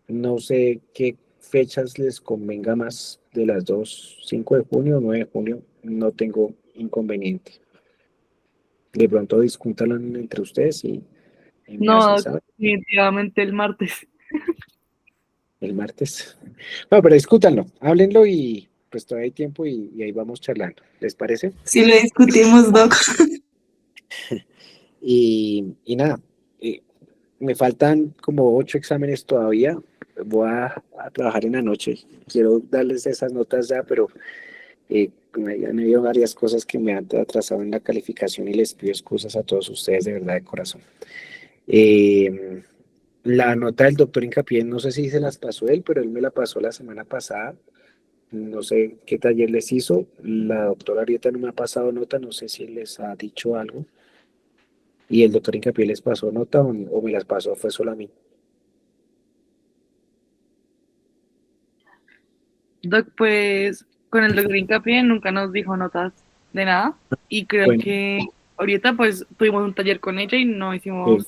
No sé qué fechas les convenga más de las dos, 5 de junio o 9 de junio, no tengo inconveniente. De pronto discútanlo entre ustedes y me hacen No, saber definitivamente el martes. el martes. Bueno, pero discútanlo, háblenlo y pues todavía hay tiempo y ahí vamos charlando. ¿Les parece? Sí lo discutimos, Doc. Y nada, eh, me faltan como 8 exámenes todavía. Voy a trabajar en la noche. Quiero darles esas notas ya, pero me han habido varias cosas que me han atrasado en la calificación y les pido excusas a todos ustedes de verdad de corazón. Eh, la nota del doctor Hincapié, no sé si se las pasó él, pero él me la pasó la semana pasada. No sé qué taller les hizo. La doctora Arieta no me ha pasado nota, no sé si les ha dicho algo. Y el doctor Hincapié les pasó nota o me las pasó, fue solo a mí. Doc, pues con el doctor Hincapié nunca nos dijo notas de nada y creo Bueno, que ahorita pues tuvimos un taller con ella y no sí. hicimos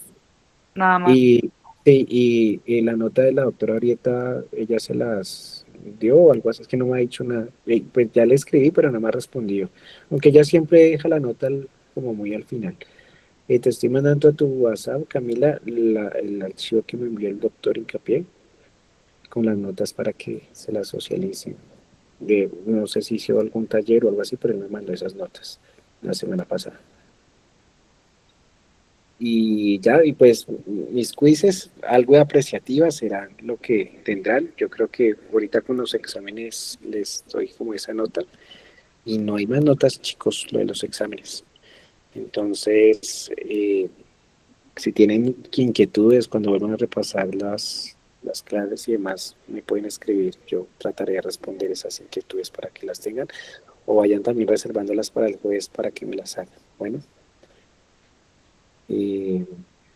nada más. Y, sí, y la nota de la doctora Arieta, ella se las dio o algo así, es que no me ha dicho nada. Pues ya le escribí, pero no me ha respondido. Aunque ella siempre deja la nota como muy al final. Te estoy mandando a tu WhatsApp, Camila, el archivo que me envió el doctor Hincapié con las notas para que se las socialicen. No sé si hizo algún taller o algo así, pero él me mandó esas notas la semana pasada. Y ya, y pues mis quizzes, algo de apreciativas serán lo que tendrán. Yo creo que ahorita con los exámenes les doy como esa nota. Y no hay más notas, chicos, lo de los exámenes. Entonces, si tienen inquietudes cuando vuelvan a repasar las clases y demás, me pueden escribir. Yo trataré de responder esas inquietudes para que las tengan o vayan también reservándolas para el jueves para que me las hagan. Bueno, eh,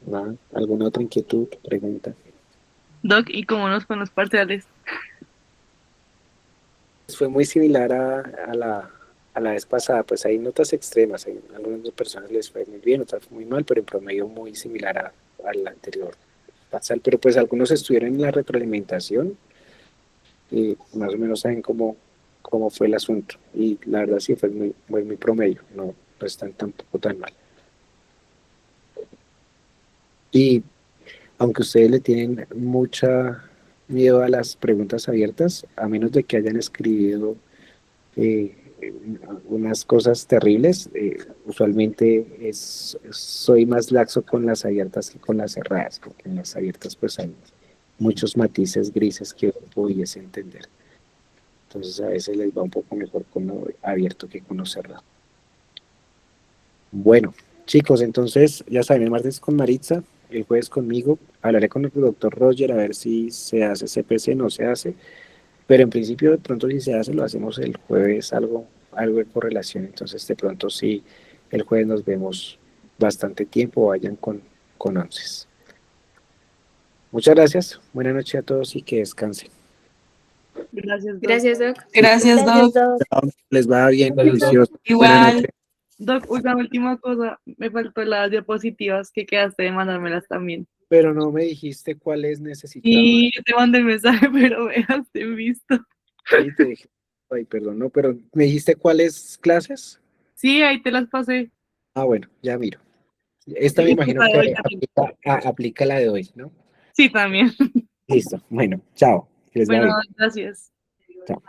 nada, ¿alguna otra inquietud, pregunta? Doc, ¿y cómo nos con los parciales? Fue muy similar a la vez pasada, pues hay notas extremas, hay algunas personas les fue muy bien, otras muy mal, pero en promedio muy similar al anterior parcial, pero pues algunos estuvieron en la retroalimentación y más o menos saben cómo fue el asunto. Y la verdad sí fue muy promedio, no están tampoco tan mal. Y aunque ustedes le tienen mucha miedo a las preguntas abiertas, a menos de que hayan escribido eh, unas cosas terribles, usualmente soy más laxo con las abiertas que con las cerradas, porque en las abiertas pues hay muchos matices grises que uno pudiese entender. Entonces a veces les va un poco mejor con lo abierto que con lo cerrado. Bueno, chicos, entonces ya saben, el martes con Maritza, el jueves conmigo. Hablaré con el doctor Roger a ver si se hace CPC, no se hace. Pero en principio, de pronto, si se hace, lo hacemos el jueves, algo de correlación. Entonces, de pronto, sí, el jueves nos vemos bastante tiempo, vayan con onces. Muchas gracias. Buenas noches a todos y que descansen. Gracias, Doc. Gracias, Doc. Gracias, Gracias, Doc. Doc. Chao, les va bien, Gracias, Doc. juicioso. Buenas Igual. noches. Doc, una última cosa, me faltó las diapositivas que quedaste de mandármelas también. Pero no me dijiste cuáles necesitaba. Y yo te mandé el mensaje, pero me dejaste en visto. Sí, te dije. Ay, perdón, no, pero ¿me dijiste cuáles clases? Sí, ahí te las pasé. Ah, bueno, ya miro. Esta me Y imagino la de hoy que también. aplica la de hoy, ¿no? Sí, también. Listo. Bueno, chao. Que les va Bueno, bien. gracias. Chao.